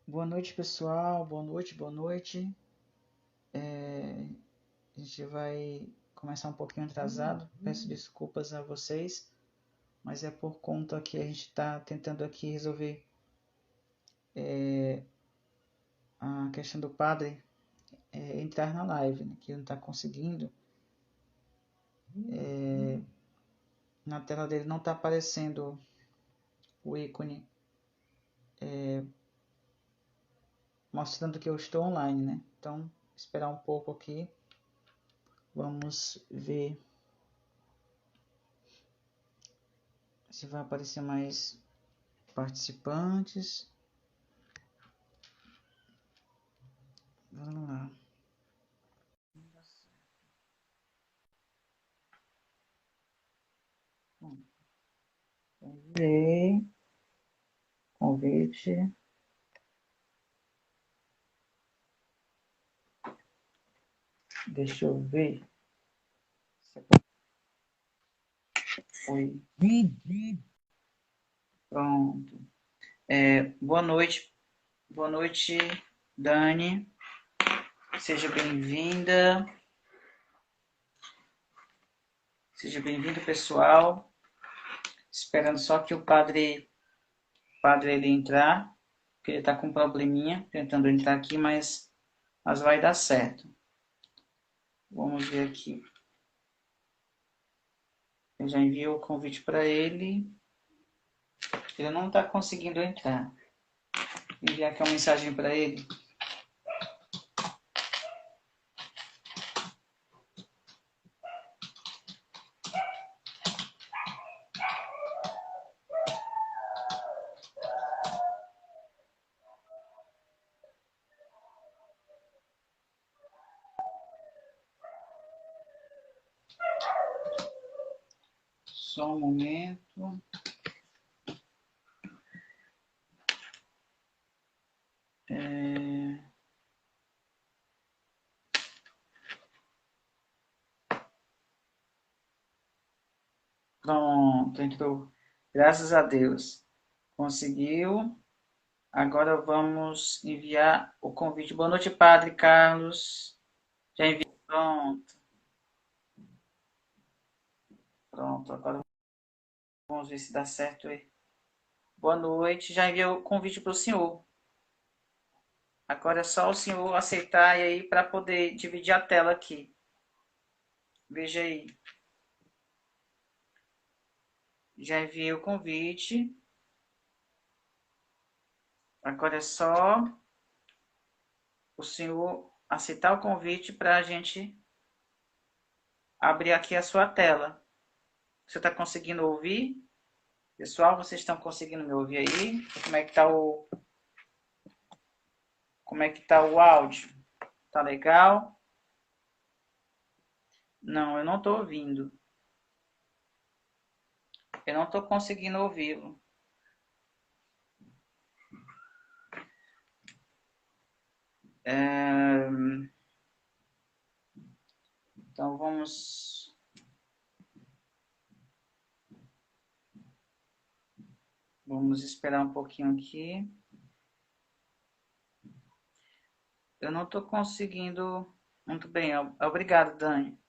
Boa noite, pessoal. Boa noite, boa noite. A gente vai começar um pouquinho atrasado. Peço desculpas a vocês, mas é por conta que a gente está tentando aqui resolver a questão do padre entrar na live, né, que não está conseguindo. Na tela dele não está aparecendo o ícone mostrando que eu estou online, né? Então, esperar um pouco aqui. Vamos ver se vai aparecer mais participantes. Vamos lá. Enviei convite. Deixa eu ver. Oi. Pronto. Boa noite. Boa noite, Dani. Seja bem-vinda. Seja bem-vindo, pessoal. Esperando só que o padre ele entrar, porque ele está com um probleminha, tentando entrar aqui, mas vai dar certo. Vamos ver aqui. Eu já enviei o convite para ele. Ele não está conseguindo entrar. Vou enviar aqui uma mensagem para ele. Só um momento. Pronto, entrou. Graças a Deus. Conseguiu. Agora vamos enviar o convite. Boa noite, Padre Carlos. Já enviei. Pronto. Pronto. Agora vamos ver se dá certo aí. Boa noite. Já enviei o convite para o senhor. Agora é só o senhor aceitar e aí para poder dividir a tela aqui. Veja aí. Já enviei o convite. Agora é só o senhor aceitar o convite para a gente abrir aqui a sua tela. Você está conseguindo ouvir? Pessoal, vocês estão conseguindo me ouvir aí? Como é que tá o áudio? Tá legal? Não, eu não estou ouvindo. Eu não estou conseguindo ouvi-lo. Então vamos esperar um pouquinho aqui. Eu não estou conseguindo muito bem. Obrigado, Dani.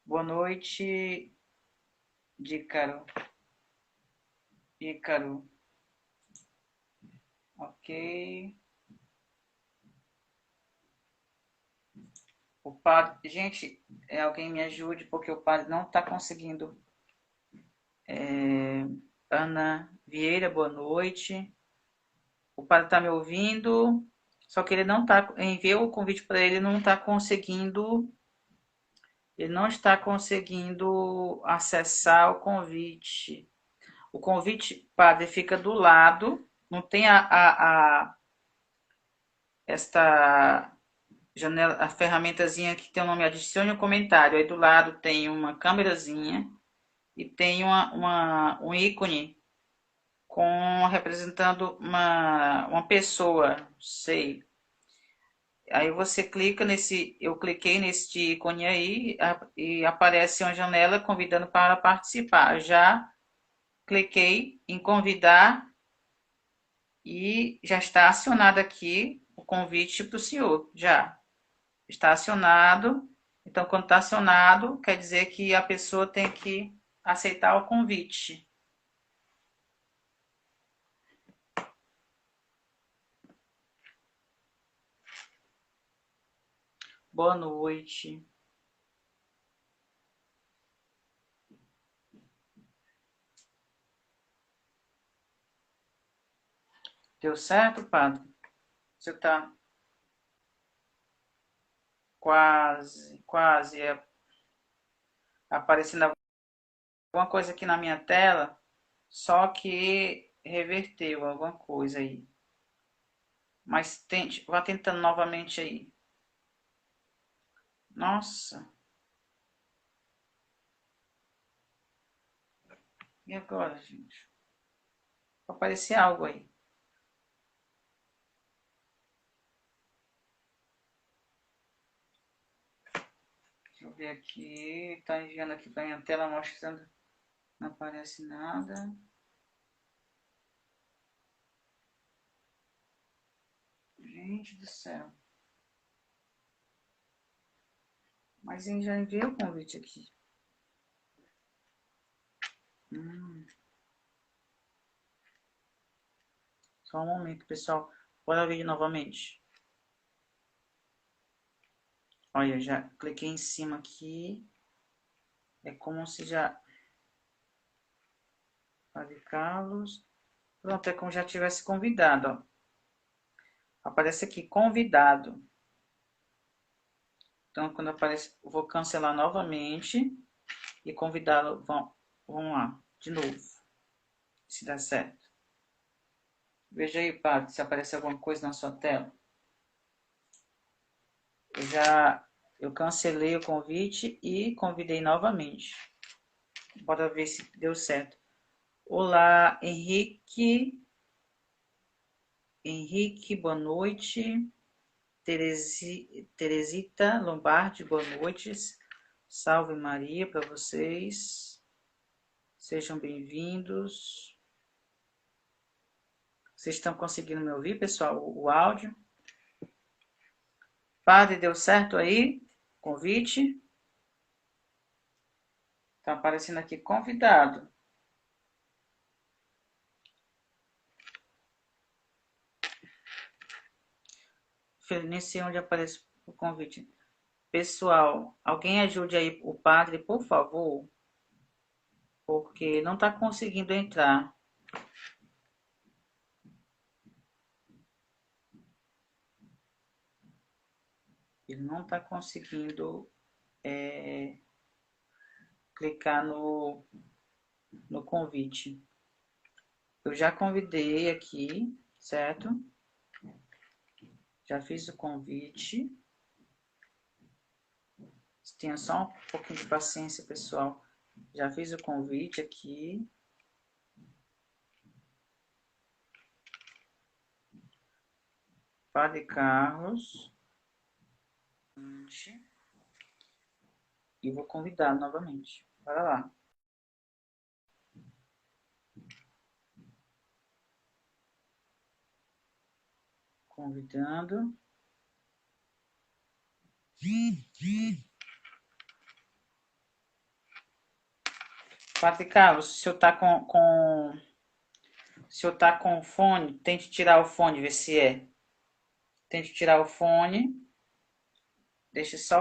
Boa noite, Ícaro. Ok. O padre, gente, alguém me ajude porque o padre não está conseguindo. Ana Vieira, boa noite. O padre está me ouvindo, só que ele não está. Enviei o convite para ele, não está conseguindo. Ele não está conseguindo acessar o convite. O convite, padre, fica do lado. Não tem esta janela, a ferramentazinha que tem o nome adicione um comentário. Aí do lado tem uma câmerazinha e tem um ícone representando uma pessoa, sei. Aí você clica eu cliquei nesse ícone aí e aparece uma janela convidando para participar. Já cliquei em convidar e já está acionado aqui o convite para o senhor. Já está acionado. Então, quando está acionado, quer dizer que a pessoa tem que aceitar o convite. Boa noite. Deu certo, padre? Você está quase aparecendo alguma coisa aqui na minha tela, só que reverteu alguma coisa aí. Mas tente, vá tentando novamente aí. Nossa, e agora, gente? Vai aparecer algo aí. Deixa eu ver aqui. Tá enviando aqui pra minha tela mostrando. Não aparece nada. Gente do céu. Mas ele já enviou o convite aqui. Só um momento, pessoal. Bora ver novamente. Olha, já cliquei em cima aqui. É como se já... Padre Carlos. Pronto, é como já tivesse convidado, ó. Aparece aqui, convidado. Então, quando aparece, eu vou cancelar novamente e convidá-lo. Vamos lá, de novo, se dá certo. Veja aí, padre, se aparece alguma coisa na sua tela. Eu cancelei o convite e convidei novamente. Bora ver se deu certo. Olá, Henrique. Henrique, boa noite. Teresita Lombardi, boa noite. Salve Maria para vocês. Sejam bem-vindos. Vocês estão conseguindo me ouvir, pessoal? O áudio? Padre, deu certo aí? Convite? Tá aparecendo aqui convidado. Nesse onde aparece o convite. Pessoal, alguém ajude aí o padre, por favor, porque não está conseguindo entrar. Ele não está conseguindo clicar no convite. Eu já convidei aqui, certo? Já fiz o convite. Tenha só um pouquinho de paciência, pessoal. Já fiz o convite aqui. Padre Carlos. E vou convidar novamente. Bora lá. Convidando. Padre Carlos, se eu tá se eu tá com o fone, tente tirar o fone, ver se é. Tente tirar o fone. Deixe só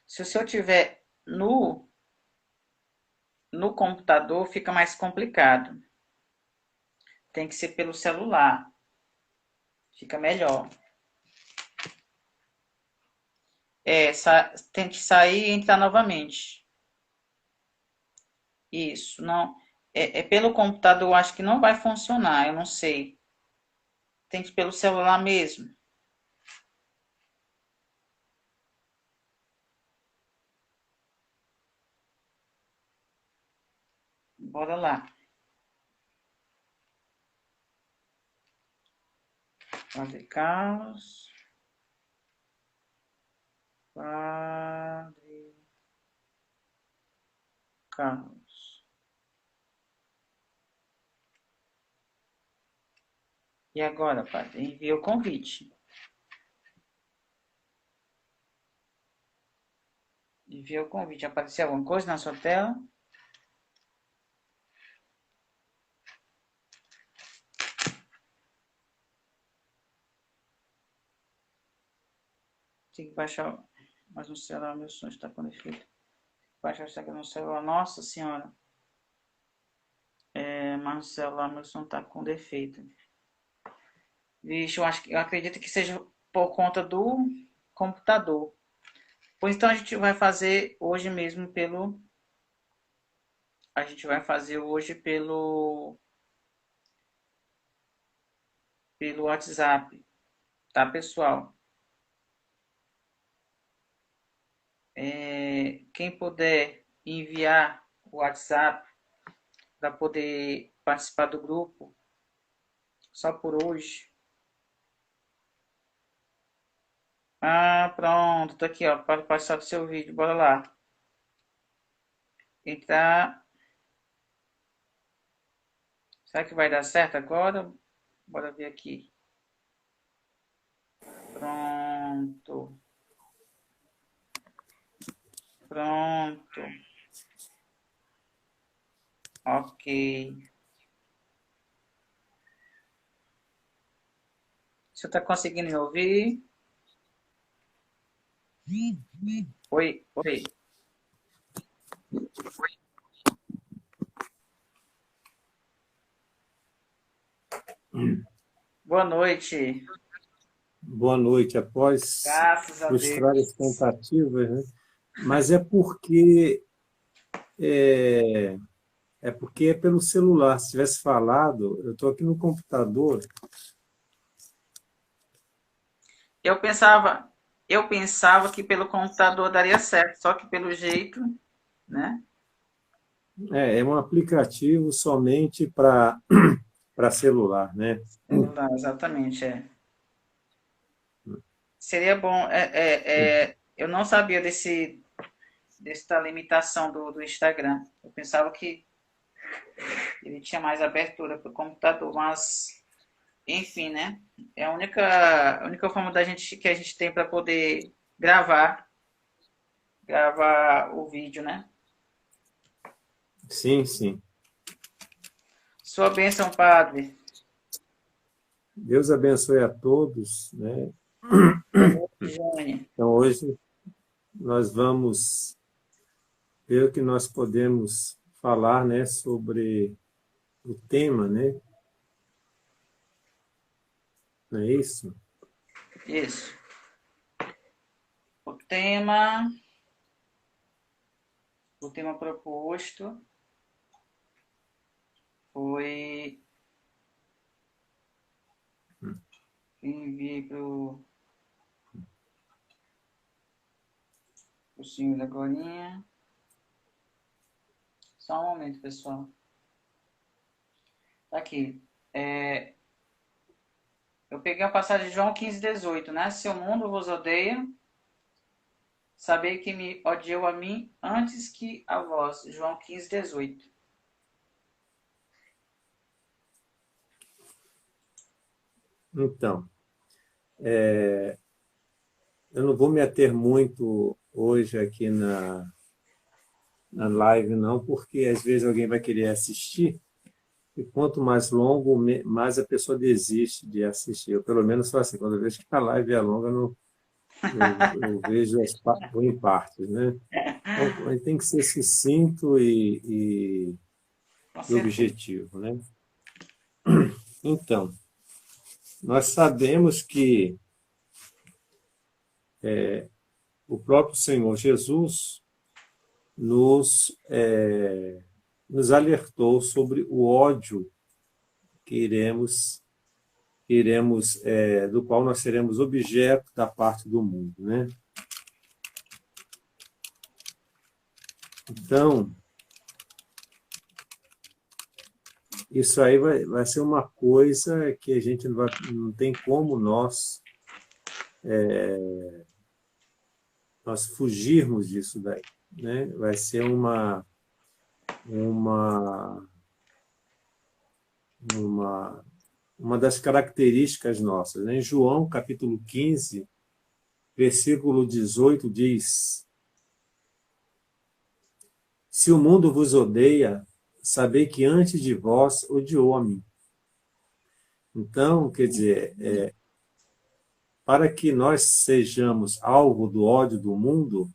Se o senhor tiver no computador, fica mais complicado. Tem que ser pelo celular. Fica melhor. Tente sair e entrar novamente. Isso, não. Pelo computador, eu acho que não vai funcionar, eu não sei. Tente pelo celular mesmo. Bora lá. Padre Carlos. Padre Carlos. E agora, padre? Envia o convite. Envia o convite. Apareceu alguma coisa na sua tela? Tem que baixar. Mas no celular meu som está com defeito. Baixar isso aqui no celular. Nossa Senhora. Mas no celular meu som está com defeito. Vixe, eu acredito que seja por conta do computador. Pois então a gente vai fazer hoje mesmo pelo. A gente vai fazer hoje pelo WhatsApp, tá, pessoal? Quem puder enviar o WhatsApp para poder participar do grupo, só por hoje. Ah, pronto, tá aqui, ó, para passar do seu vídeo, bora lá. Entrar. Será que vai dar certo agora? Bora ver aqui. Pronto. Pronto. Ok. Você está conseguindo me ouvir? Oi, oi. Boa noite. Boa noite. Após Graças a frustrar as Deus. tentativas, né? Mas é porque é pelo celular. Se tivesse falado, eu estou aqui no computador. Eu pensava que pelo computador daria certo, só que pelo jeito, né? É um aplicativo somente para celular, né? Celular, exatamente, é. Seria bom. Eu não sabia dessa limitação do Instagram. Eu pensava que ele tinha mais abertura para o computador, mas enfim, né? É a única forma que a gente tem para poder gravar o vídeo, né? Sim, sim. Sua bênção, padre. Deus abençoe a todos, né? Boa noite, Jane. Então, hoje nós vamos ver o que nós podemos falar, né, sobre o tema, né? Não é isso? Isso. O tema, o tema proposto foi enviei para o senhor agora. Só um momento, pessoal. Tá aqui. Eu peguei a passagem de João 15:18, né? Se o mundo vos odeia, sabei que me odiou a mim antes que a vós. João 15:18. Então, eu não vou me ater muito hoje aqui na live, não, porque às vezes alguém vai querer assistir, e quanto mais longo, mais a pessoa desiste de assistir. Eu, pelo menos, sou assim, quando eu vejo que a live é longa, eu vejo vou em partes, né? Então, a gente tem que ser sucinto Com e certeza. objetivo, né? Então, nós sabemos que o próprio Senhor Jesus nos alertou sobre o ódio que do qual nós seremos objeto da parte do mundo, né? Então, isso aí vai ser uma coisa que a gente não tem como nós fugirmos disso daí, né? Vai ser uma, uma, uma das características nossas, né? Em João, capítulo 15, versículo 18, diz: se o mundo vos odeia, sabei que antes de vós odiou-me. Então, quer dizer, para que nós sejamos alvo do ódio do mundo,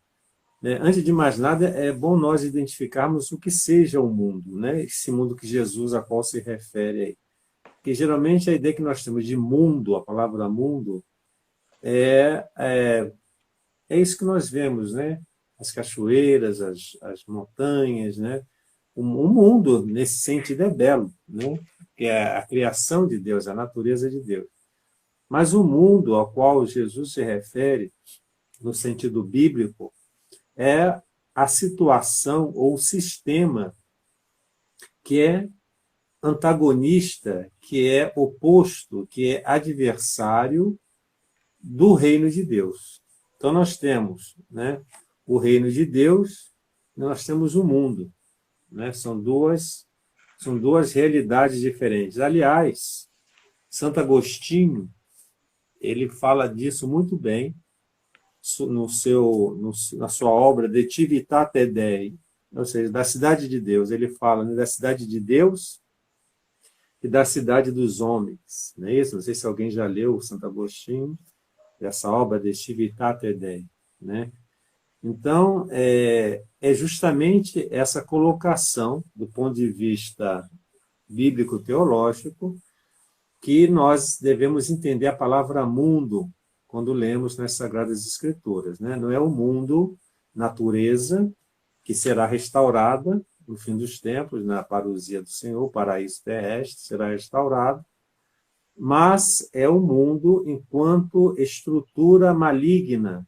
né, antes de mais nada, é bom nós identificarmos o que seja o mundo, né? Esse mundo que Jesus, a qual se refere aí. Porque geralmente a ideia que nós temos de mundo, a palavra mundo, é isso que nós vemos, né? As cachoeiras, as montanhas, né? O mundo, nesse sentido, é belo, né? Que é a criação de Deus, a natureza de Deus. Mas o mundo ao qual Jesus se refere, no sentido bíblico, é a situação ou o sistema que é antagonista, que é oposto, que é adversário do reino de Deus. Então nós temos, né, o reino de Deus, nós temos o mundo, né? São duas realidades diferentes. Aliás, Santo Agostinho, ele fala disso muito bem na sua obra De Civitate Dei, ou seja, da cidade de Deus. Ele fala, né, da cidade de Deus e da cidade dos homens. Não é isso? Não sei se alguém já leu Santo Agostinho, essa obra De Civitate Dei, né? Então, é justamente essa colocação, do ponto de vista bíblico-teológico, que nós devemos entender a palavra mundo quando lemos nas Sagradas Escrituras, né? Não é o mundo, natureza, que será restaurada no fim dos tempos, na parousia do Senhor, o paraíso terrestre será restaurado, mas é o mundo enquanto estrutura maligna,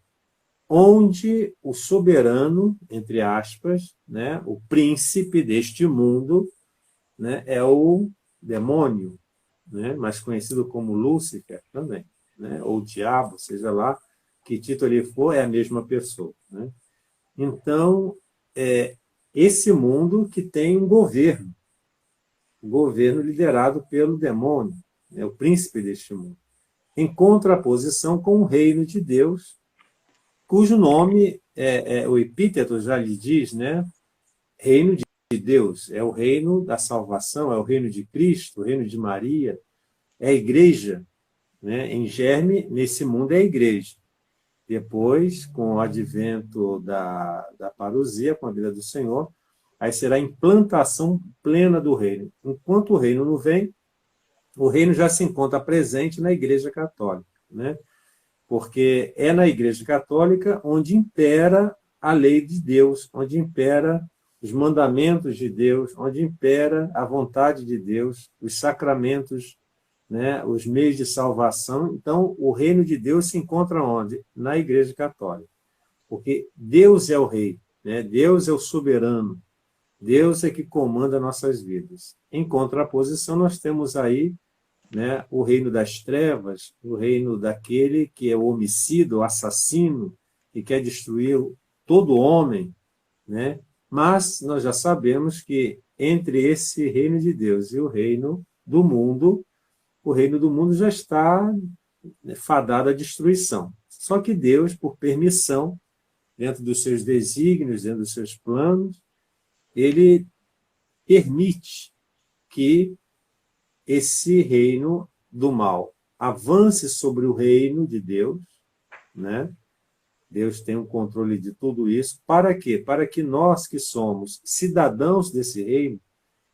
onde o soberano, entre aspas, né, o príncipe deste mundo, né, é o demônio, né, mais conhecido como Lúcifer também, né, ou o diabo, seja lá que título ele for, é a mesma pessoa, né? Então, esse mundo que tem um governo liderado pelo demônio, né, o príncipe deste mundo, em contraposição com o reino de Deus, cujo nome, o epíteto já lhe diz, né? Reino de Deus, é o reino da salvação, é o reino de Cristo, o reino de Maria, é a igreja, né? Em germe, nesse mundo é a igreja. Depois, com o advento da parousia, com a vida do Senhor, aí será a implantação plena do reino. Enquanto o reino não vem, o reino já se encontra presente na Igreja Católica, né? Porque é na Igreja Católica onde impera a lei de Deus, onde impera os mandamentos de Deus, onde impera a vontade de Deus, os sacramentos, né, os meios de salvação. Então, o reino de Deus se encontra onde? Na Igreja Católica. Porque Deus é o rei, né? Deus é o soberano, Deus é que comanda nossas vidas. Em contraposição, nós temos aí, né, o reino das trevas, o reino daquele que é o homicida, o assassino, que quer destruir todo homem, né? Mas nós já sabemos que entre esse reino de Deus e o reino do mundo já está fadado à destruição. Só que Deus, por permissão, dentro dos seus desígnios, dentro dos seus planos, ele permite que esse reino do mal avance sobre o reino de Deus, né? Deus tem o controle de tudo isso. Para quê? Para que nós que somos cidadãos desse reino,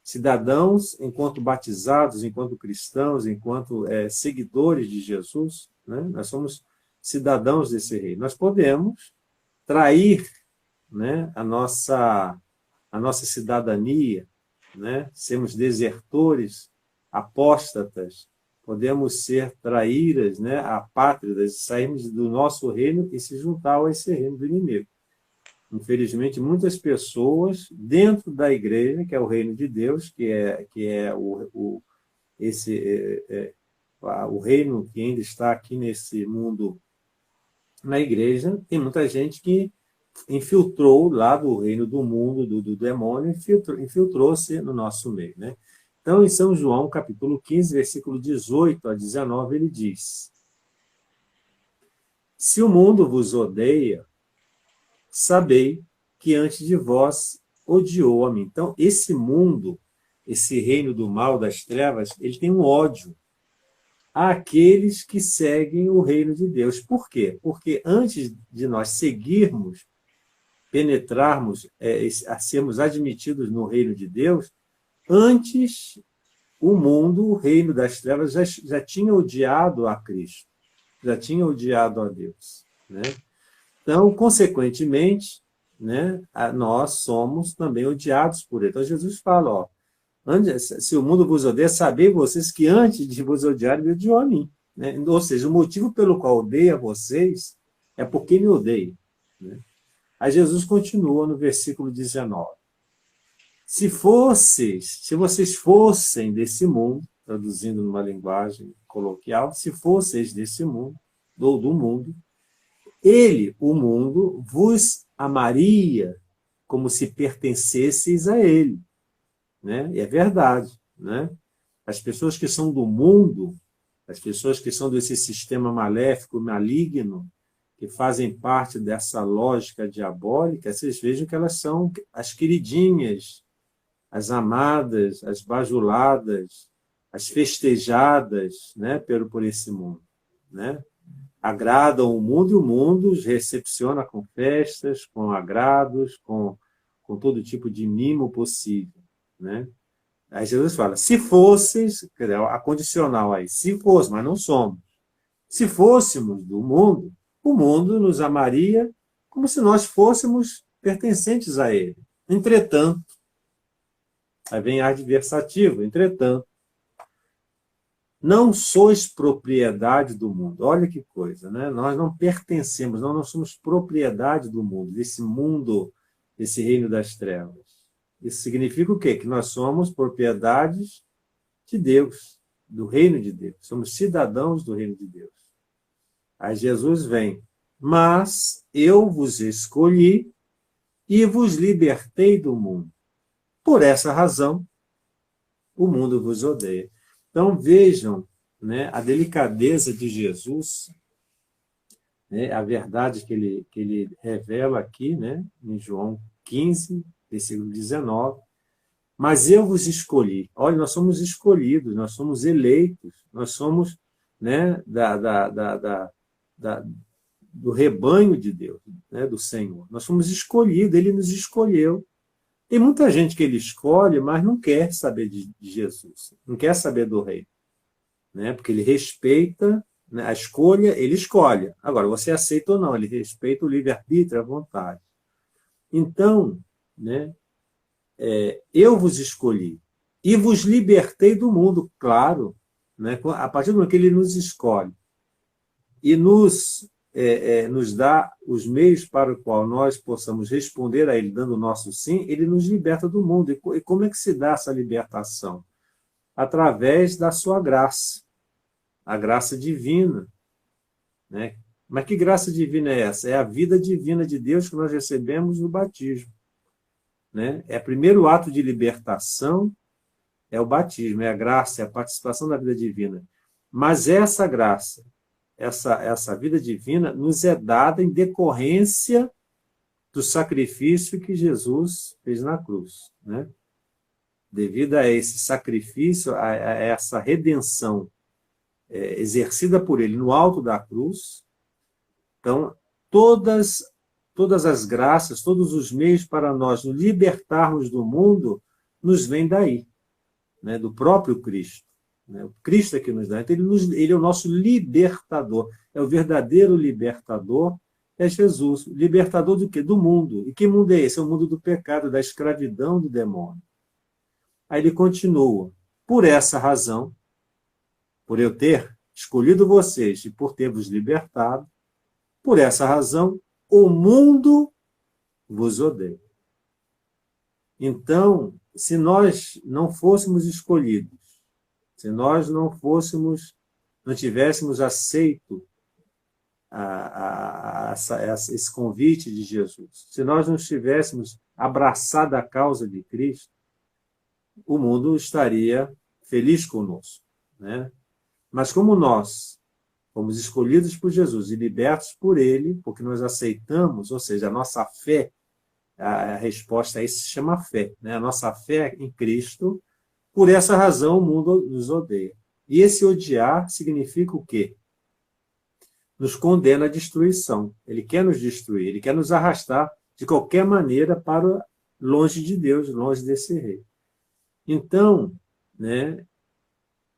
cidadãos enquanto batizados, enquanto cristãos, enquanto seguidores de Jesus, né? Nós somos cidadãos desse reino. Nós podemos trair, né, a nossa cidadania, né? Sermos desertores, apóstatas, podemos ser traíras, né, apátridas, sairmos do nosso reino e se juntar a esse reino do inimigo. Infelizmente, muitas pessoas dentro da igreja, que é o reino de Deus, que é o reino que ainda está aqui nesse mundo, na igreja, tem muita gente que infiltrou lá do reino do mundo, do demônio, infiltrou-se no nosso meio, né? Então, em São João, capítulo 15, versículo 18 a 19, ele diz: se o mundo vos odeia, sabei que antes de vós odiou a mim. Então, esse mundo, esse reino do mal, das trevas, ele tem um ódio àqueles que seguem o reino de Deus. Por quê? Porque antes de nós seguirmos, penetrarmos, a sermos admitidos no reino de Deus, antes o mundo, o reino das trevas, já tinha odiado a Cristo, já tinha odiado a Deus, né? Então, consequentemente, né, nós somos também odiados por ele. Então, Jesus fala, ó, se o mundo vos odeia, sabei vocês que antes de vos odiar, me odiou a mim. Né? Ou seja, o motivo pelo qual odeia vocês é porque me odeia. Né? Aí Jesus continua no versículo 19. Se vocês fossem desse mundo, traduzindo numa linguagem coloquial, se fosseis desse mundo, ou do mundo, ele, o mundo, vos amaria como se pertencesseis a ele. Né? E é verdade. Né? As pessoas que são do mundo, as pessoas que são desse sistema maléfico, maligno, que fazem parte dessa lógica diabólica, vocês vejam que elas são as queridinhas, as amadas, as bajuladas, as festejadas, né, por esse mundo. Né? Agradam o mundo e o mundo os recepciona com festas, com agrados, com todo tipo de mimo possível. Né? Aí Jesus fala, se fosseis, a condicional aí, se fosse, mas não somos. Se fôssemos do mundo, o mundo nos amaria como se nós fôssemos pertencentes a ele. Entretanto, aí vem adversativo, entretanto, não sois propriedade do mundo. Olha que coisa, né? Nós não pertencemos, nós não somos propriedade do mundo, desse reino das trevas. Isso significa o quê? Que nós somos propriedades de Deus, do reino de Deus. Somos cidadãos do reino de Deus. Aí Jesus vem, mas eu vos escolhi e vos libertei do mundo. Por essa razão, o mundo vos odeia. Então, vejam, né, a delicadeza de Jesus, né, a verdade que ele revela aqui, né, em João 15, versículo 19. Mas eu vos escolhi. Olha, nós somos escolhidos, nós somos eleitos, nós somos, né, do rebanho de Deus, né, do Senhor. Nós somos escolhidos, ele nos escolheu. Tem muita gente que ele escolhe, mas não quer saber de Jesus, não quer saber do rei, né? Porque ele respeita, né, a escolha, ele escolhe. Agora, você aceita ou não, ele respeita o livre-arbítrio, a vontade. Então, né, eu vos escolhi e vos libertei do mundo, claro, né, a partir do momento que ele nos escolhe e nos dá os meios para o qual nós possamos responder a ele, dando o nosso sim, ele nos liberta do mundo. E como é que se dá essa libertação? Através da sua graça, a graça divina. Né? Mas que graça divina é essa? É a vida divina de Deus que nós recebemos no batismo. Né? É o primeiro ato de libertação, é o batismo, é a graça, é a participação da vida divina. Mas essa graça, essa vida divina nos é dada em decorrência do sacrifício que Jesus fez na cruz. Né? Devido a esse sacrifício, a essa redenção exercida por ele no alto da cruz, então, todas as graças, todos os meios para nós nos libertarmos do mundo, nos vêm daí, né? Do próprio Cristo. O Cristo é que nos dá. Então, ele é o nosso libertador. É o verdadeiro libertador, é Jesus. Libertador do quê? Do mundo. E que mundo é esse? É o mundo do pecado, da escravidão do demônio. Aí ele continua. Por essa razão, por eu ter escolhido vocês e por ter vos libertado, por essa razão, o mundo vos odeia. Então, se nós não fôssemos escolhidos, se nós não tivéssemos aceito esse convite de Jesus, se nós não tivéssemos abraçado a causa de Cristo, o mundo estaria feliz conosco, né? Mas como nós fomos escolhidos por Jesus e libertos por Ele, porque nós aceitamos, ou seja, a nossa fé, a resposta a isso se chama fé, né? A nossa fé em Cristo, por essa razão o mundo nos odeia. E esse odiar significa o quê? Nos condena à destruição. Ele quer nos destruir, ele quer nos arrastar de qualquer maneira para longe de Deus, longe desse rei. Então, né,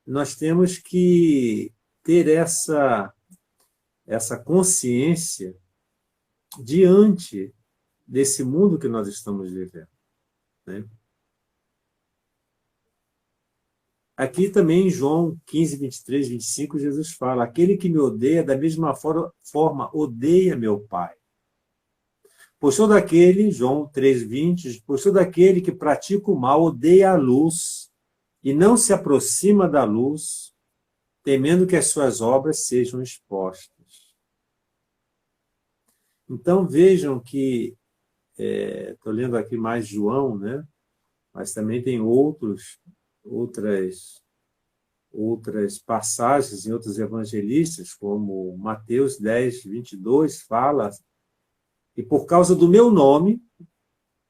nós temos que ter essa consciência diante desse mundo que nós estamos vivendo, né? Aqui também em João 15, 23, 25, Jesus fala: aquele que me odeia, da mesma forma, odeia meu Pai. Pois todo aquele, João 3, 20, pois todo aquele que pratica o mal odeia a luz e não se aproxima da luz, temendo que as suas obras sejam expostas. Então vejam que, estou lendo aqui mais João, né? Mas também tem outras passagens em outros evangelistas, como Mateus 10, 22, fala: e por causa do meu nome,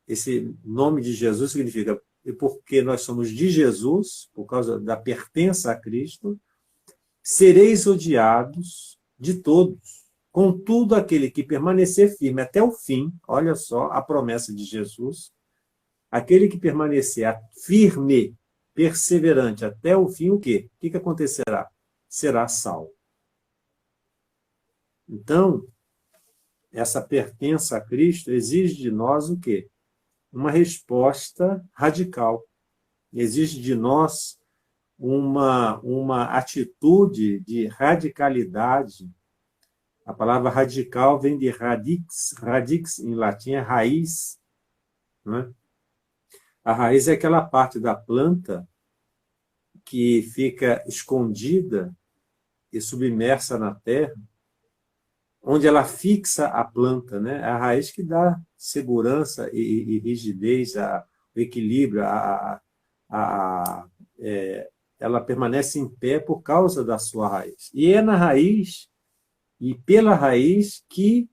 esse nome de Jesus significa, e porque nós somos de Jesus, por causa da pertença a Cristo, sereis odiados de todos. Contudo, aquele que permanecer firme até o fim, olha só a promessa de Jesus, aquele que permanecer firme, perseverante até o fim, o quê? O que acontecerá? Será salvo. Então, essa pertença a Cristo exige de nós o quê? Uma resposta radical. Exige de nós uma atitude de radicalidade. A palavra radical vem de radix, radix em latim é raiz, né? A raiz é aquela parte da planta que fica escondida e submersa na terra, onde ela fixa a planta, né? É a raiz que dá segurança e rigidez, o equilíbrio, ela permanece em pé por causa da sua raiz. E é na raiz e pela raiz que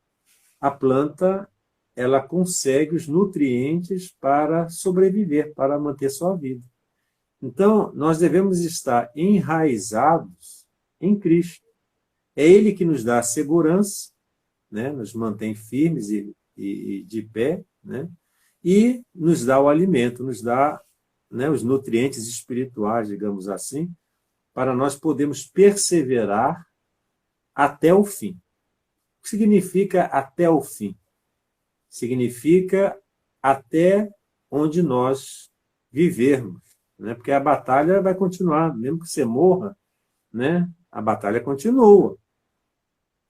a planta ela consegue os nutrientes para sobreviver, para manter sua vida. Então, nós devemos estar enraizados em Cristo. É Ele que nos dá a segurança, né? Nos mantém firmes e de pé, né? E nos dá o alimento, nos dá, né, os nutrientes espirituais, digamos assim, para nós podermos perseverar até o fim. O que significa até o fim? Significa até onde nós vivermos, né? Porque a batalha vai continuar, mesmo que você morra, né? A batalha continua,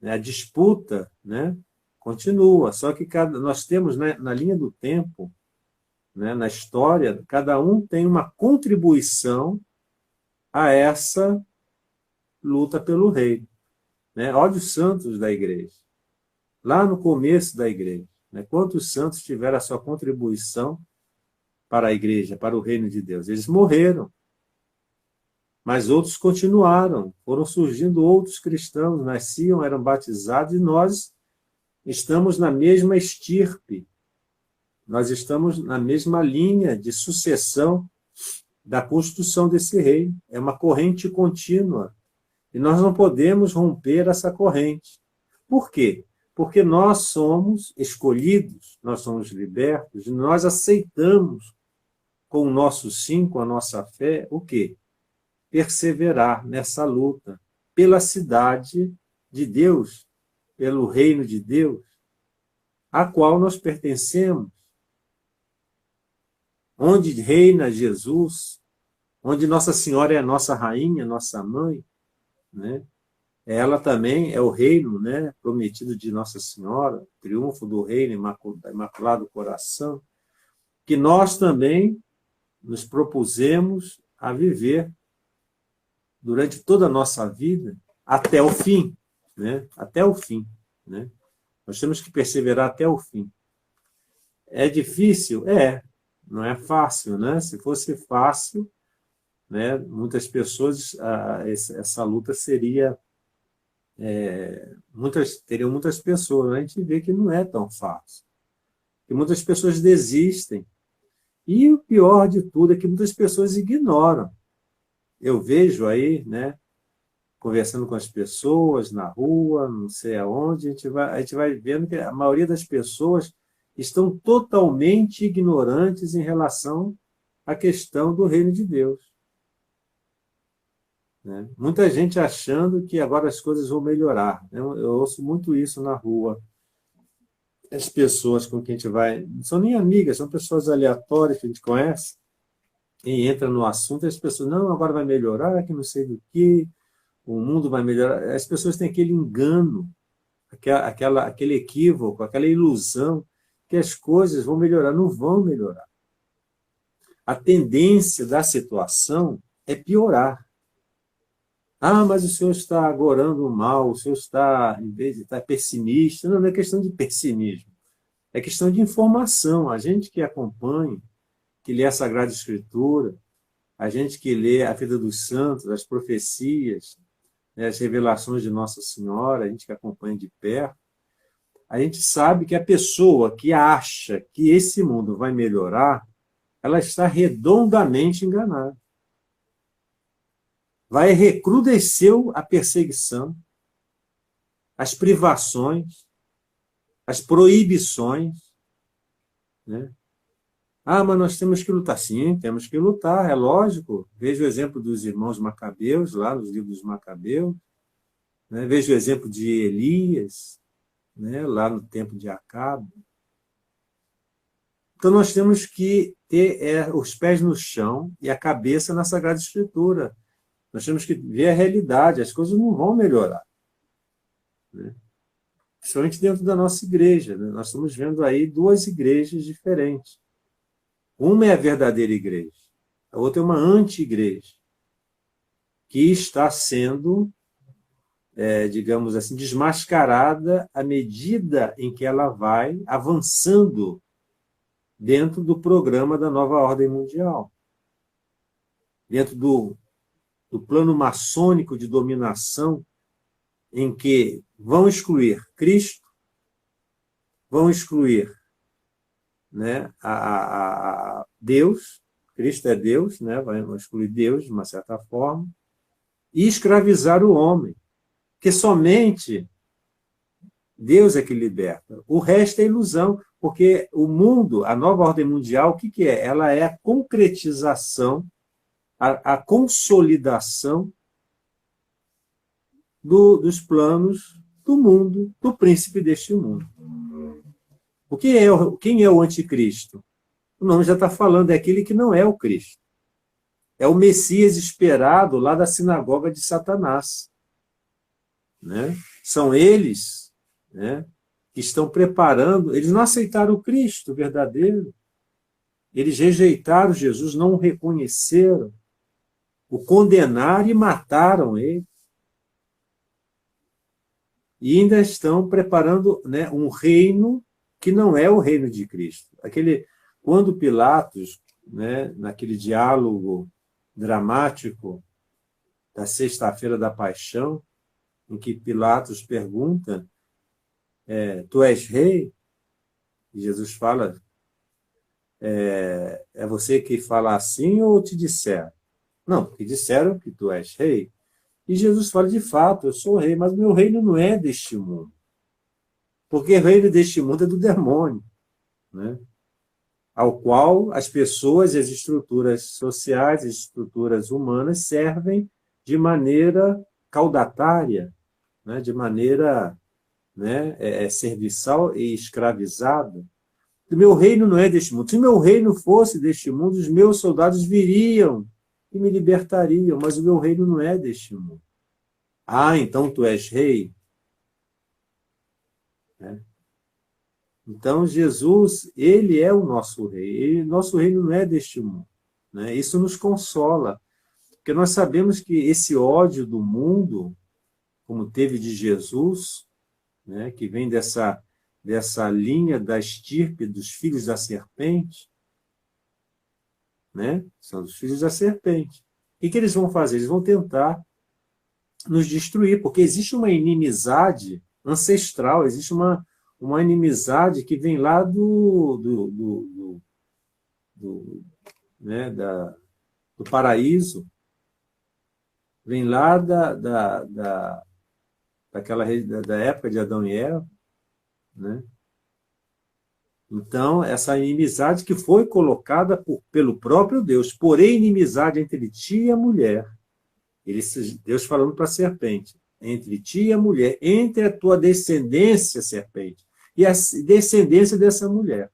né? A disputa, né, continua. Só que nós temos, né, na linha do tempo, né, na história, cada um tem uma contribuição a essa luta pelo reino, né? Olha os santos da igreja, lá no começo da igreja, né? Quantos santos tiveram a sua contribuição para a igreja, para o reino de Deus? Eles morreram, mas outros continuaram, foram surgindo outros cristãos, nasciam, eram batizados, e nós estamos na mesma estirpe, nós estamos na mesma linha de sucessão da construção desse reino. É uma corrente contínua, e nós não podemos romper essa corrente. Por quê? Porque nós somos escolhidos, nós somos libertos, e nós aceitamos com o nosso sim, com a nossa fé, o quê? Perseverar nessa luta pela cidade de Deus, pelo reino de Deus, a qual nós pertencemos, onde reina Jesus, onde Nossa Senhora é a nossa rainha, nossa mãe, né? Ela também é o reino, né, prometido de Nossa Senhora, triunfo do reino, Imaculado Coração, que nós também nos propusemos a viver durante toda a nossa vida, até o fim, né? Até o fim, né? Nós temos que perseverar até o fim. É difícil? É. Não é fácil, né? Se fosse fácil, né, muitas pessoas, essa luta seria... teriam muitas pessoas. A gente vê que não é tão fácil. Que muitas pessoas desistem. E o pior de tudo é que muitas pessoas ignoram. Eu vejo aí, né, conversando com as pessoas na rua, não sei aonde, a gente vai vendo que a maioria das pessoas estão totalmente ignorantes em relação à questão do reino de Deus, né? Muita gente achando que agora as coisas vão melhorar. Eu ouço muito isso na rua. As pessoas com quem a gente vai, não são nem amigas, são pessoas aleatórias que a gente conhece, e entra no assunto, e as pessoas, não, agora vai melhorar, que não sei do que, o mundo vai melhorar. As pessoas têm aquele engano, aquele equívoco, aquela ilusão que as coisas vão melhorar. Não vão melhorar. A tendência da situação é piorar. Ah, mas o senhor está agorando o mal, o senhor está, em vez de estar pessimista. Não, não é questão de pessimismo. É questão de informação. A gente que acompanha, que lê a Sagrada Escritura, a gente que lê a vida dos santos, as profecias, as revelações de Nossa Senhora, a gente que acompanha de perto, a gente sabe que a pessoa que acha que esse mundo vai melhorar, ela está redondamente enganada. Vai recrudescer a perseguição, as privações, as proibições, né? Ah, mas nós temos que lutar. Sim, temos que lutar, é lógico. Veja o exemplo dos irmãos Macabeus, lá nos livros dos Macabeus, né? Veja o exemplo de Elias, né? Lá no tempo de Acabe. Então, nós temos que ter os pés no chão e a cabeça na Sagrada Escritura. Nós temos que ver a realidade, as coisas não vão melhorar, né? Principalmente dentro da nossa igreja, né? Nós estamos vendo aí duas igrejas diferentes. Uma é a verdadeira igreja, a outra é uma anti-igreja, que está sendo, digamos assim, desmascarada à medida em que ela vai avançando dentro do programa da nova ordem mundial, dentro do plano maçônico de dominação, em que vão excluir Cristo, vão excluir, né, a Deus, Cristo é Deus, né, vão excluir Deus, de uma certa forma, e escravizar o homem, que somente Deus é que liberta. O resto é ilusão, porque o mundo, a nova ordem mundial, o que é? Ela é a concretização, a consolidação dos planos do mundo, do príncipe deste mundo. Quem é o anticristo? O nome já está falando, é aquele que não é o Cristo. É o Messias esperado lá da sinagoga de Satanás, né? São eles, né, que estão preparando. Eles não aceitaram o Cristo verdadeiro. Eles rejeitaram Jesus, não o reconheceram, o condenaram e mataram ele. E ainda estão preparando, né, um reino que não é o reino de Cristo. Quando Pilatos, né, naquele diálogo dramático da Sexta-feira da Paixão, em que Pilatos pergunta, tu és rei? E Jesus fala, é você que fala assim ou te disseram? Não, porque disseram que tu és rei. E Jesus fala, de fato, eu sou rei, mas meu reino não é deste mundo. Porque o reino deste mundo é do demônio, né? Ao qual as pessoas e as estruturas sociais, as estruturas humanas servem de maneira caudatária, né? De maneira, né, serviçal e escravizada. O meu reino não é deste mundo. Se o meu reino fosse deste mundo, os meus soldados viriam e me libertariam, mas o meu reino não é deste mundo. Ah, então tu és rei? Então, Jesus, ele é o nosso rei. Nosso reino não é deste mundo, né? Isso nos consola, porque nós sabemos que esse ódio do mundo como teve de Jesus, né, que vem dessa linha da estirpe dos filhos da serpente, né? São os filhos da serpente. O que eles vão fazer? Eles vão tentar nos destruir, porque existe uma inimizade ancestral, existe uma inimizade que vem lá né, do paraíso, vem lá da época de Adão e Eva, né? Então, essa inimizade que foi colocada pelo próprio Deus, porém inimizade entre ti e a mulher, Deus falando para a serpente, entre ti e a mulher, entre a tua descendência, serpente, e a descendência dessa mulher.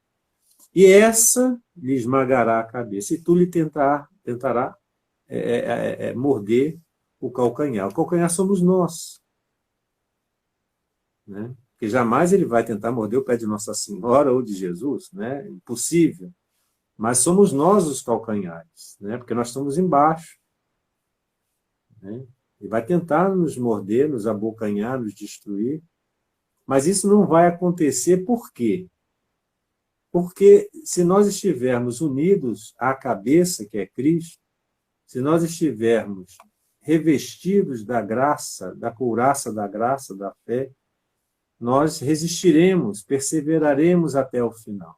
E essa lhe esmagará a cabeça, e tu lhe tentará morder o calcanhar. O calcanhar somos nós, né? Porque jamais ele vai tentar morder o pé de Nossa Senhora ou de Jesus, né? Impossível. Mas somos nós os calcanhares, né? Porque nós estamos embaixo, né? Ele vai tentar nos morder, nos abocanhar, nos destruir, mas isso não vai acontecer por quê? Porque se nós estivermos unidos à cabeça, que é Cristo, se nós estivermos revestidos da graça, da couraça da graça, da fé, nós resistiremos, perseveraremos até o final,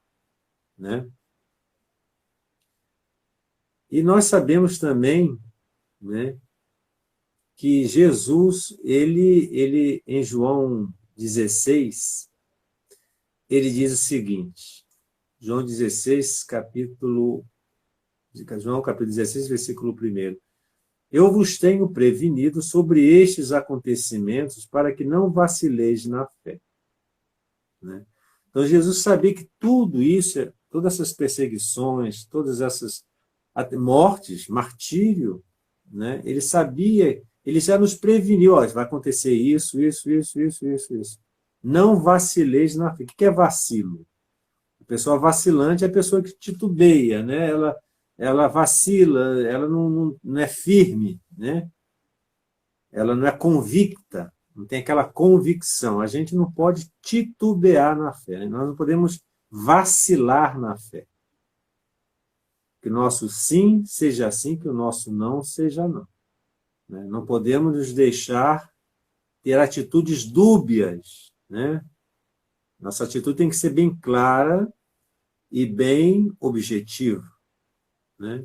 né? E nós sabemos também, né, que Jesus, ele em João 16, ele diz o seguinte, João 16, João capítulo 16, versículo 1. Eu vos tenho prevenido sobre estes acontecimentos para que não vacileis na fé. Né? Então, Jesus sabia que tudo isso, todas essas perseguições, todas essas mortes, martírio, né? Ele sabia, ele já nos preveniu, ó, vai acontecer isso. Não vacileis na fé. O que é vacilo? A pessoa vacilante é a pessoa que titubeia, né? Ela vacila, ela não é firme, né? Ela não é convicta, não tem aquela convicção. A gente não pode titubear na fé, né? Nós não podemos vacilar na fé. Que o nosso sim seja sim, que o nosso não seja não. Né? Não podemos nos deixar ter atitudes dúbias, né? Nossa atitude tem que ser bem clara e bem objetiva, né?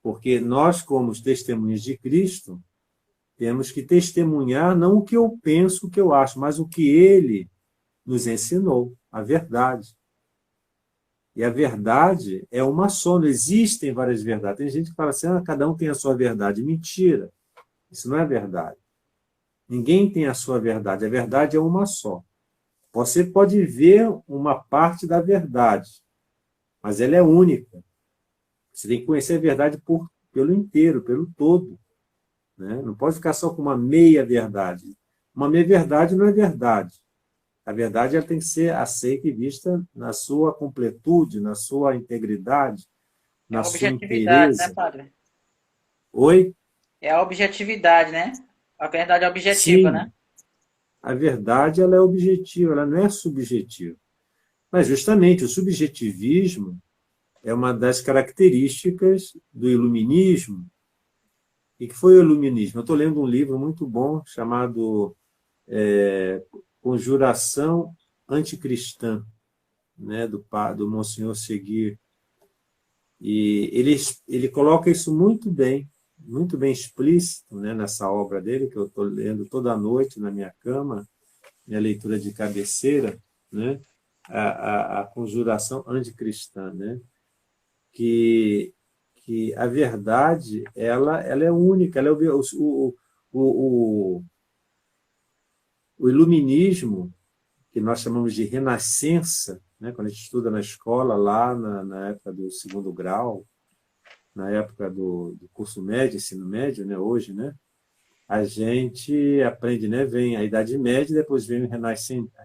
Porque nós, como testemunhas de Cristo, temos que testemunhar não o que eu penso, o que eu acho, mas o que Ele nos ensinou, a verdade. E a verdade é uma só, não existem várias verdades. Tem gente que fala assim, cada um tem a sua verdade. Mentira, isso não é verdade. Ninguém tem a sua verdade, a verdade é uma só. Você pode ver uma parte da verdade, mas ela é única. Você tem que conhecer a verdade pelo inteiro, pelo todo. Né? Não pode ficar só com uma meia-verdade. Uma meia-verdade não é verdade. A verdade ela tem que ser aceita e vista na sua completude, na sua integridade, É na a sua objetividade, né, inteireza. padre? Oi? É a objetividade, né? A verdade é objetiva, Sim, né? a verdade ela é objetiva, ela não é subjetiva. Mas justamente o subjetivismo é uma das características do iluminismo. E que foi o iluminismo? Eu estou lendo um livro muito bom chamado Conjuração Anticristã, né, do Monsenhor Seguir. E ele coloca isso muito bem explícito, né, nessa obra dele, que eu estou lendo toda noite na minha cama, minha leitura de cabeceira, né, a Conjuração Anticristã, né, que a verdade ela é única, ela é o iluminismo, que nós chamamos de renascença, né, quando a gente estuda na escola, lá na época do segundo grau, na época do curso médio, ensino médio, né, hoje, né, a gente aprende, né, vem a Idade Média, depois vem a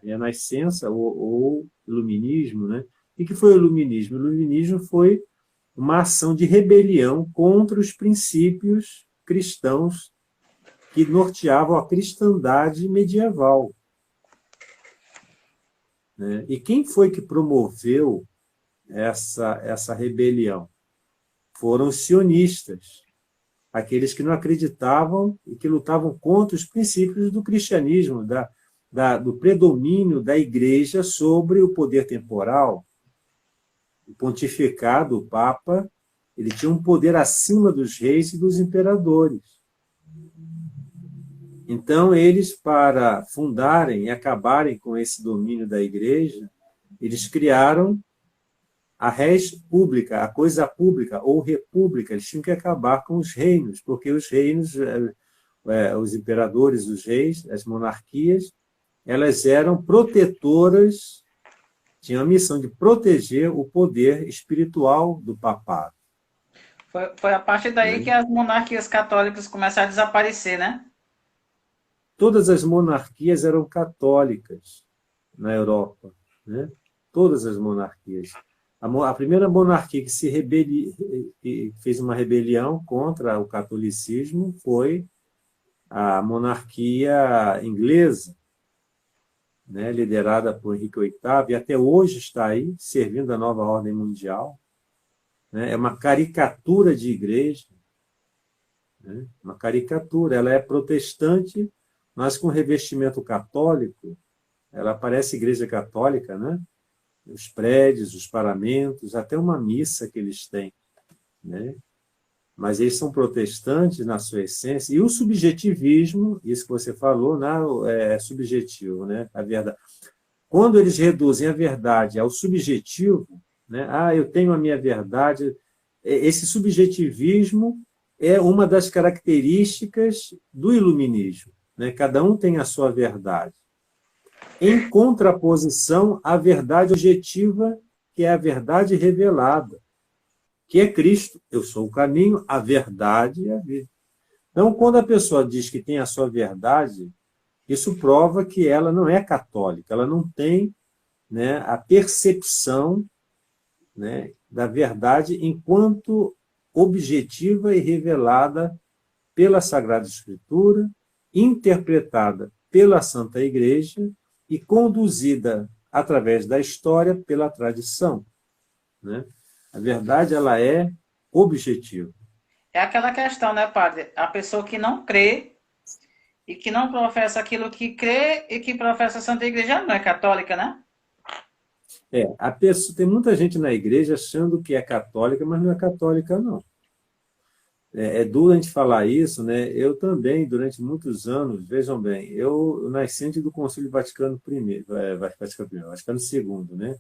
Renascença ou Iluminismo. Né? O que foi o Iluminismo? O Iluminismo foi uma ação de rebelião contra os princípios cristãos que norteavam a cristandade medieval, né? E quem foi que promoveu essa rebelião? Foram os sionistas, aqueles que não acreditavam e que lutavam contra os princípios do cristianismo, do predomínio da igreja sobre o poder temporal. O pontificado, o Papa, ele tinha um poder acima dos reis e dos imperadores. Então, eles, para fundarem e acabarem com esse domínio da igreja, eles criaram a res pública, a coisa pública, ou república. Eles tinham que acabar com os reinos, porque os reinos, os imperadores, os reis, as monarquias, elas eram protetoras, tinham a missão de proteger o poder espiritual do papado. Foi a partir daí que as monarquias católicas começaram a desaparecer, né? Todas as monarquias eram católicas na Europa, né? Todas as monarquias. A primeira monarquia que fez uma rebelião contra o catolicismo foi a monarquia inglesa, né? Liderada por Henrique VIII, e até hoje está aí, servindo a nova ordem mundial. Né? É uma caricatura de igreja, né? Uma caricatura. Ela é protestante, mas com revestimento católico. Ela parece igreja católica, né? Os prédios, os paramentos, até uma missa que eles têm, né? Mas eles são protestantes na sua essência. E o subjetivismo, isso que você falou, não, é subjetivo, né? A verdade. Quando eles reduzem a verdade ao subjetivo, né? Eu tenho a minha verdade. Esse subjetivismo é uma das características do iluminismo, né? Cada um tem a sua verdade. Em contraposição à verdade objetiva, que é a verdade revelada, que é Cristo. Eu sou o caminho, a verdade e a vida. Então, quando a pessoa diz que tem a sua verdade, isso prova que ela não é católica, ela não tem, né, a percepção, né, da verdade enquanto objetiva e revelada pela Sagrada Escritura, interpretada pela Santa Igreja e conduzida através da história pela tradição, né? A verdade, ela é objetiva. É aquela questão, né, padre? A pessoa que não crê e que não professa aquilo que crê e que professa a Santa Igreja não é católica, né? A pessoa, tem muita gente na igreja achando que é católica, mas não é católica, não. É duro a gente falar isso, né? Eu também, durante muitos anos, vejam bem, eu nasci antes do Concílio Vaticano I, Vaticano II, né?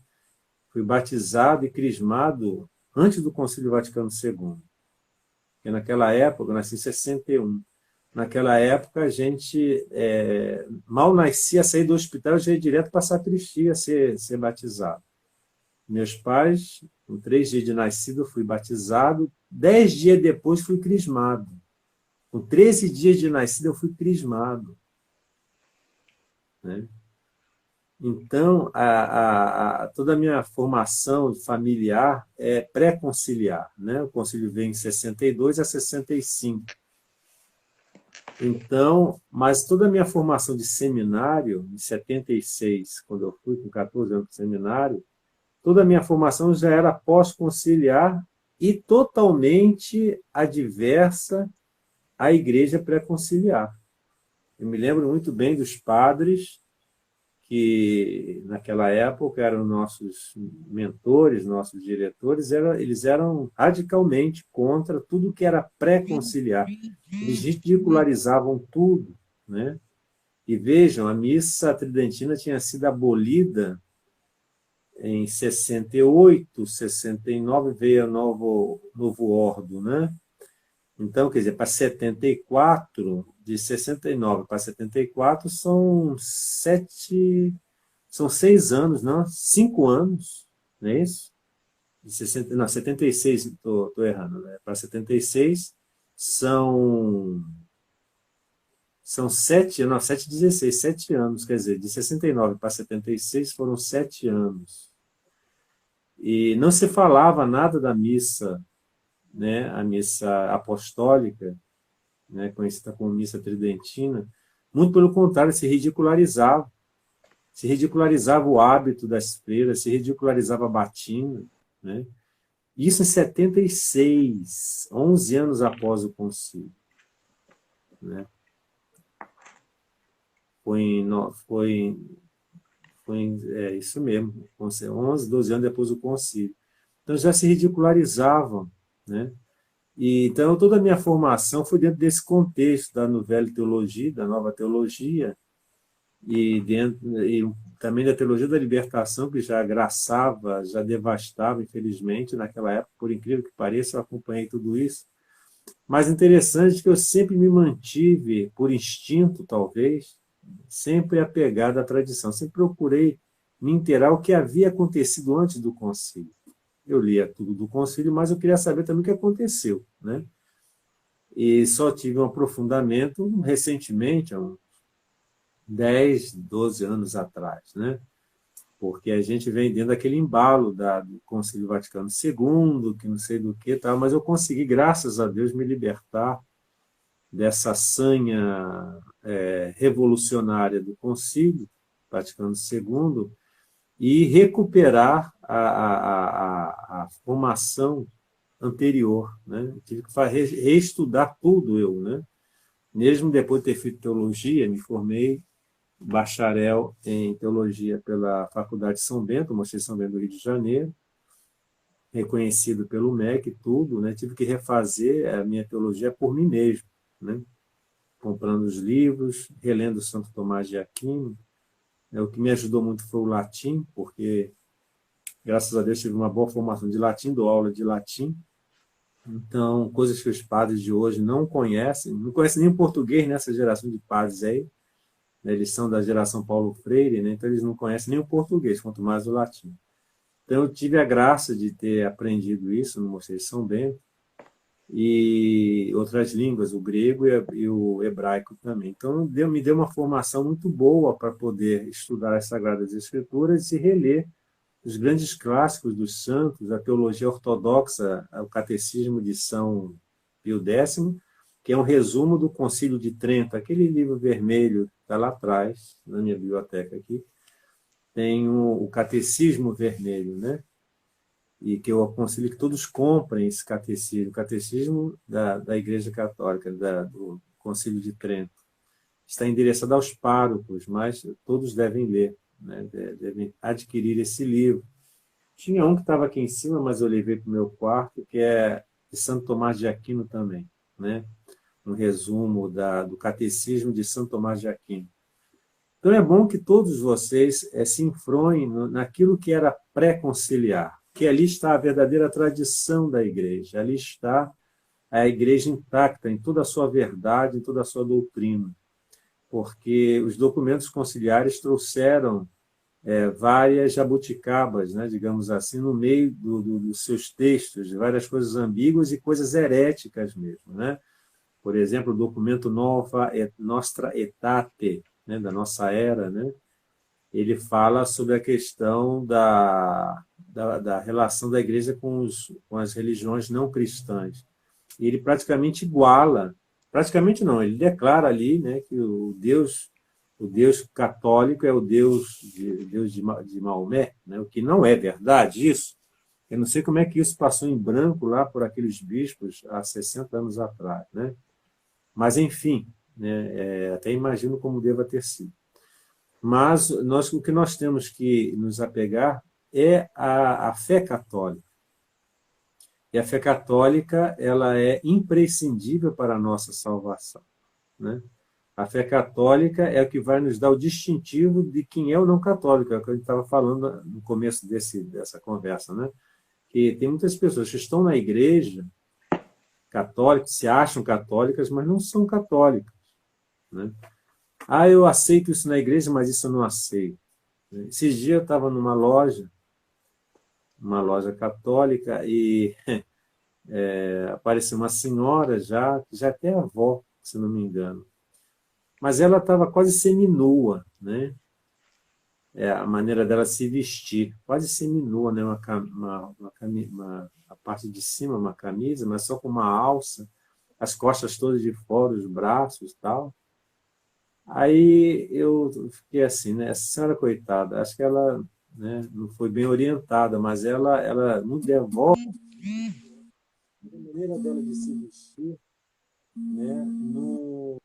Fui batizado e crismado antes do Concílio Vaticano II. Porque naquela época, eu nasci em 61. Naquela época, a gente mal nascia, sair do hospital, já ia direto para a sacristia ser batizado. Meus pais, com 3 dias de nascido, eu fui batizado. 10 dias depois, fui crismado. Com 13 dias de nascido, eu fui crismado. Né? Então, toda a minha formação familiar é pré-conciliar. Né? O concílio veio em 62 a 65. Então, mas toda a minha formação de seminário, em 76, quando eu fui com 14 anos para o seminário, toda a minha formação já era pós-conciliar e totalmente adversa à igreja pré-conciliar. Eu me lembro muito bem dos padres que, naquela época, eram nossos mentores, nossos diretores, eles eram radicalmente contra tudo que era pré-conciliar. Eles ridicularizavam tudo, né? E vejam, a missa tridentina tinha sido abolida em 68, 69 veio o novo ordo, né? Então, quer dizer, para 74, de 69 para 74, são 6 anos, não? 5 anos, não é isso? De 60, não, 76, estou errando, né? Para 76, são 7, não, 7, 16, 7 anos, quer dizer, de 69 para 76 foram 7 anos. E não se falava nada da missa, né, a missa apostólica, né, conhecida como missa tridentina, muito pelo contrário, se ridicularizava o hábito das freiras, se ridicularizava a batina, né? Isso em 76, 11 anos após o concílio, né? É isso mesmo, 11, 12 anos depois do concílio. Então já se ridicularizavam, né? E, então toda a minha formação foi dentro desse contexto da Nouvelle Teologia, da Nova Teologia, e também da Teologia da Libertação, que já graçava, já devastava, infelizmente, naquela época, por incrível que pareça, eu acompanhei tudo isso. Mas interessante é que eu sempre me mantive, por instinto talvez, sempre apegado à tradição, sempre procurei me inteirar o que havia acontecido antes do concílio. Eu lia tudo do concílio, mas eu queria saber também o que aconteceu, né? E só tive um aprofundamento recentemente, há uns 10, 12 anos atrás, né? Porque a gente vem dentro daquele embalo do Concílio Vaticano II, que não sei do que tal, mas eu consegui, graças a Deus, me libertar dessa sanha revolucionária do Concílio Vaticano II e recuperar a formação anterior, né? Eu tive que reestudar tudo eu, né? Mesmo depois de ter feito teologia, me formei bacharel em teologia pela Faculdade de São Bento, Mosteiro de São Bento do Rio de Janeiro, reconhecido pelo MEC e tudo, né? Tive que refazer a minha teologia por mim mesmo, né? Comprando os livros, relendo Santo Tomás de Aquino. O que me ajudou muito foi o latim, porque, graças a Deus, tive uma boa formação de latim, dou aula de latim. Então, coisas que os padres de hoje não conhecem nem o português nessa geração de padres aí, né? Eles são da geração Paulo Freire, né? Então eles não conhecem nem o português, quanto mais o latim. Então eu tive a graça de ter aprendido isso no Mosteiro de São Bento, e outras línguas, o grego e o hebraico também. Então me deu uma formação muito boa para poder estudar as Sagradas Escrituras e reler os grandes clássicos dos santos, a teologia ortodoxa, o Catecismo de São Pio X, que é um resumo do Concílio de Trento, aquele livro vermelho que está lá atrás, na minha biblioteca aqui, tem o Catecismo Vermelho, né? E que eu aconselho que todos comprem esse catecismo, o catecismo da Igreja Católica, do Concílio de Trento. Está endereçado aos párocos, mas todos devem ler, né? Devem adquirir esse livro. Tinha um que estava aqui em cima, mas eu levei para o meu quarto, que é de Santo Tomás de Aquino também, né? Um resumo do Catecismo de Santo Tomás de Aquino. Então é bom que todos vocês se influem naquilo que era pré-conciliar, que ali está a verdadeira tradição da igreja, ali está a igreja intacta em toda a sua verdade, em toda a sua doutrina, porque os documentos conciliares trouxeram várias jabuticabas, né, digamos assim, no meio dos seus textos, várias coisas ambíguas e coisas heréticas mesmo, né? Por exemplo, o documento Nova Nostra Aetate, né, da nossa era, né? Ele fala sobre a questão da relação da igreja com as religiões não cristãs. E ele praticamente iguala, praticamente não, ele declara ali, né, que o Deus católico é o Deus de Maomé, né, o que não é verdade isso. Eu não sei como é que isso passou em branco lá por aqueles bispos há 60 anos atrás, né? Mas, enfim, né, até imagino como deva ter sido. Mas o que nós temos que nos apegar é a fé católica. E a fé católica ela é imprescindível para a nossa salvação, né? A fé católica é o que vai nos dar o distintivo de quem é o não católico, é o que a gente estava falando no começo dessa conversa, né? Que tem muitas pessoas que estão na igreja católicas, se acham católicas, mas não são católicas, né? Eu aceito isso na igreja, mas isso eu não aceito. Esses dias eu estava numa loja, uma loja católica, e apareceu uma senhora já até avó, se não me engano. Mas ela estava quase seminua, né? A maneira dela se vestir, quase seminua, né? A parte de cima, uma camisa, mas só com uma alça. as costas todas de fora, os braços e tal. Aí eu fiquei assim, né? Essa senhora, coitada, acho que ela, né, não foi bem orientada, mas ela não devolve a maneira dela de se vestir, né? Não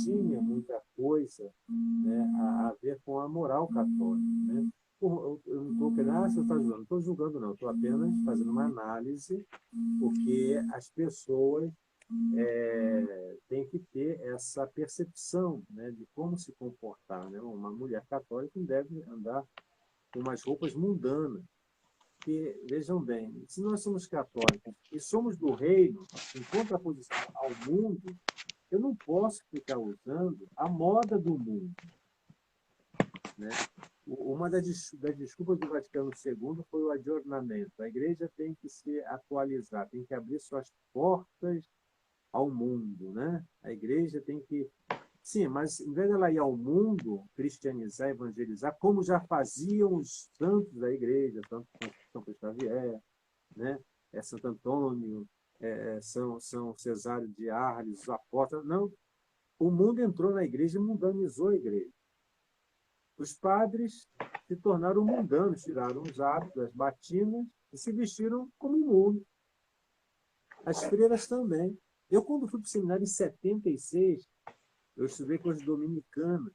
tinha muita coisa, né, a ver com a moral católica, né? Eu não estou querendo, você está julgando, não estou julgando, não, estou apenas fazendo uma análise, porque as pessoas têm que ter essa percepção, né, de como se comportar, né? Uma mulher católica não deve andar com umas roupas mundanas. Porque, vejam bem, se nós somos católicos e somos do reino, em contraposição ao mundo, eu não posso ficar usando a moda do mundo, né? Uma das desculpas do Vaticano II foi o adornamento. A igreja tem que se atualizar, tem que abrir suas portas ao mundo, né? A igreja tem que... Sim, mas em vez dela ir ao mundo, cristianizar, evangelizar, como já faziam os santos da igreja, tanto São Pedro Xavier, né? Santo Antônio, São Cesário de Arles, os apóstolos. Não, o mundo entrou na igreja e mundanizou a igreja. Os padres se tornaram mundanos, tiraram os hábitos, as batinas e se vestiram como o mundo. As freiras também. Eu, quando fui para o seminário em 76, eu estudei com as dominicanas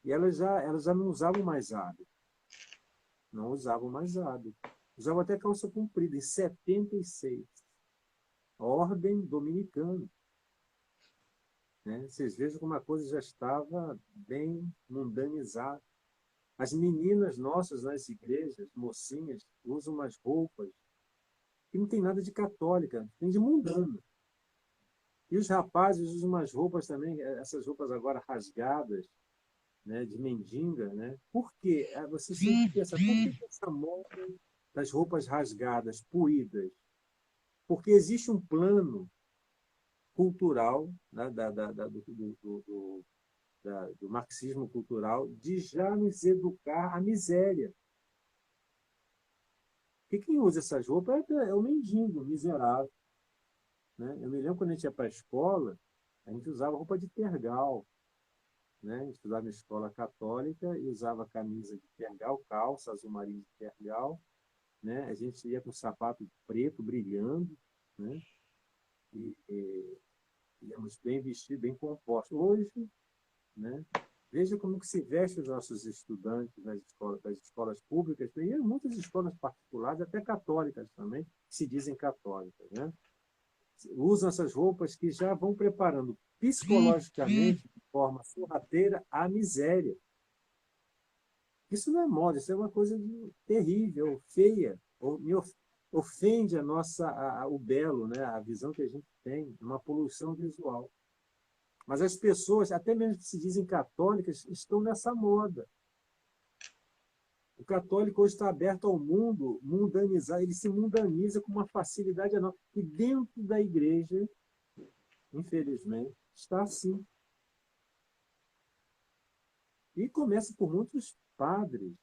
e elas já não usavam mais hábito. Não usavam mais hábito. Usavam até calça comprida, em 76. Ordem dominicana. Né? Vocês vejam como a coisa já estava bem mundanizada. As meninas nossas nas igrejas, mocinhas, usam umas roupas que não tem nada de católica, tem de mundana. E os rapazes usam umas roupas também, essas roupas agora rasgadas, né, de mendiga, né? Por quê? Você sempre pensa, por que essa moda das roupas rasgadas, puídas? Porque existe um plano cultural, né, do marxismo cultural de já nos educar à miséria. Porque quem usa essas roupas é o mendigo, o miserável. Né? Eu me lembro quando a gente ia para a escola, a gente usava roupa de tergal. Né? A gente estudava em escola católica e usava camisa de tergal, calça azul marinho de tergal. Né? A gente ia com sapato preto brilhando, né? E íamos bem vestidos, bem compostos. Hoje, né? Veja como que se veste os nossos estudantes das escolas públicas, e muitas escolas particulares, até católicas também, que se dizem católicas, né? Usam essas roupas que já vão preparando psicologicamente, de forma sorrateira, a miséria. Isso não é moda, isso é uma coisa terrível, feia, me ofende o belo, né? A visão que a gente tem, uma poluição visual. Mas as pessoas, até mesmo que se dizem católicas, estão nessa moda. O católico hoje está aberto ao mundo, mundanizar, ele se mundaniza com uma facilidade enorme. E dentro da igreja, infelizmente, está assim. E começa por muitos padres.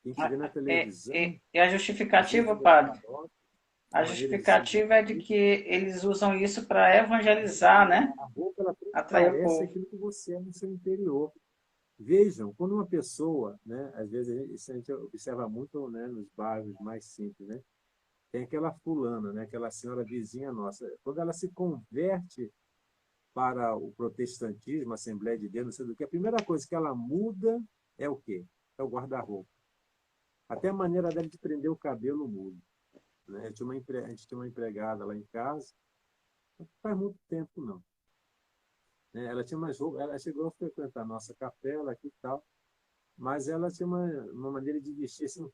A gente vê na televisão, E a às vezes justificativa, de padre? paroca, a A maneira de se justificativa é de vestir. que eles usam isso para evangelizar, né? A roupa ela Atrair o transparece povo. aquilo que você é no seu interior. Vejam, quando uma pessoa, né, às vezes isso a gente observa muito, né, nos bairros mais simples, né? Tem aquela fulana, né, aquela senhora vizinha nossa, quando ela se converte para o protestantismo, a Assembleia de Deus, não sei do que, a primeira coisa que ela muda é o quê? É o guarda-roupa. Até a maneira dela de prender o cabelo muda. Né? A gente tinha uma empregada lá em casa, não faz muito tempo não. Né? Ela tinha uma roupas, ela chegou a frequentar a nossa capela aqui e tal, mas ela tinha uma maneira de vestir assim,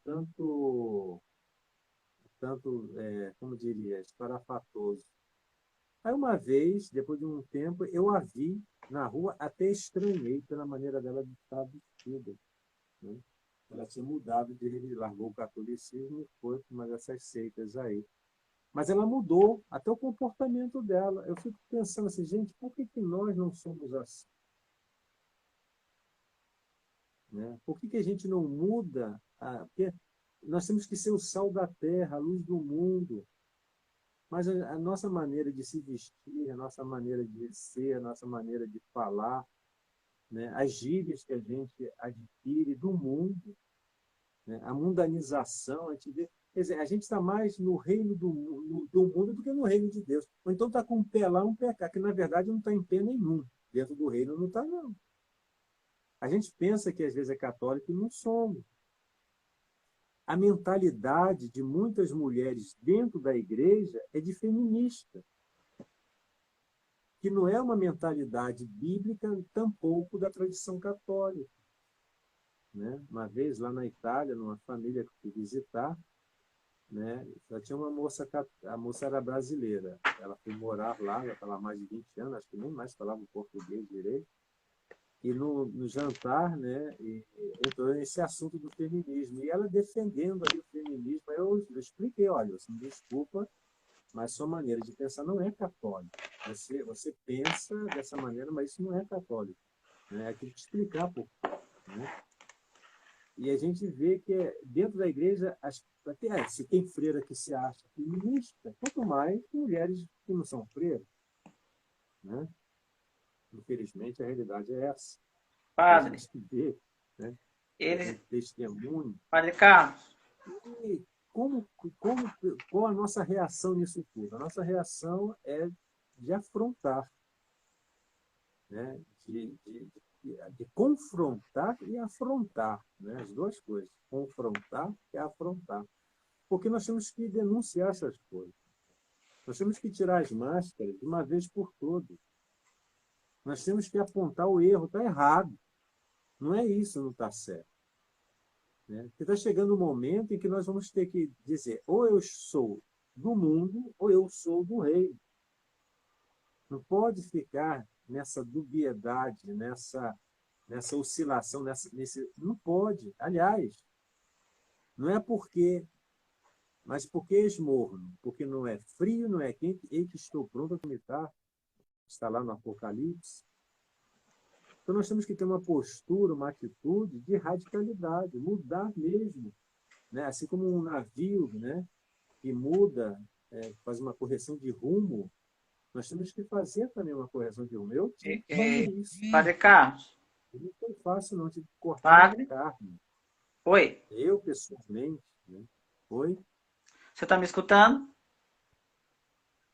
como diria, esparafatoso. Aí uma vez, depois de um tempo, eu a vi na rua, até estranhei pela maneira dela de estar vestida. Né? Ela tinha mudado, largou o catolicismo e foi para uma dessas seitas aí. Mas ela mudou até o comportamento dela. Eu fico pensando assim, gente, por que nós não somos assim? Né? Por que a gente não muda? Porque nós temos que ser o sal da terra, a luz do mundo. Mas a nossa maneira de se vestir, a nossa maneira de ser, a nossa maneira de falar, né? As gírias que a gente adquire do mundo, né? A mundanização, a gente vê, quer dizer, a gente está mais no reino do mundo do que no reino de Deus. Ou então está com um pé lá, um pé cá, que na verdade não está em pé nenhum. Dentro do reino não está, não. A gente pensa que às vezes é católico e não somos. A mentalidade de muitas mulheres dentro da igreja é de feminista, que não é uma mentalidade bíblica, tampouco da tradição católica. Né? Uma vez, lá na Itália, numa família que eu fui visitar, né, só tinha uma moça, a moça era brasileira, ela foi morar lá, já estava há mais de 20 anos, acho que nem mais falava português direito, e no jantar, né, entrou nesse assunto do feminismo, e ela defendendo aí o feminismo, eu expliquei, olha, você me desculpa, mas sua maneira de pensar não é católica. Você pensa dessa maneira, mas isso não é católico. Né? É que te explicar por quê. Né? E a gente vê que dentro da igreja, até se tem freira que se acha feminista, quanto mais mulheres que não são freiras. Né? Infelizmente, a realidade é essa. E a Padre, gente vê, né? A eles, gente testemunha. Padre Carlos, E qual a nossa reação nisso tudo? A nossa reação é de afrontar, né? de confrontar e afrontar, né? As duas coisas, confrontar e afrontar. Porque nós temos que denunciar essas coisas. Nós temos que tirar as máscaras de uma vez por todas. Nós temos que apontar o erro, está errado. Não é isso, não está certo. Né? Porque está chegando um momento em que nós vamos ter que dizer, ou eu sou do mundo, ou eu sou do reino. Não pode ficar nessa dubiedade, nessa oscilação, não pode. Aliás, não é porque, mas porque esmorno, porque não é frio, não é quente, e que estou pronto a vomitar, está lá no Apocalipse. Então nós temos que ter uma postura, uma atitude de radicalidade, mudar mesmo. Né? Assim como um navio, né, que muda, faz uma correção de rumo, nós temos que fazer também uma correção de rumo. Eu tive que fazer isso. Padre Carlos, Não foi fácil, não. Eu tive que cortar na Padre, carne. oi, Eu, pessoalmente, né? Foi. você está me escutando?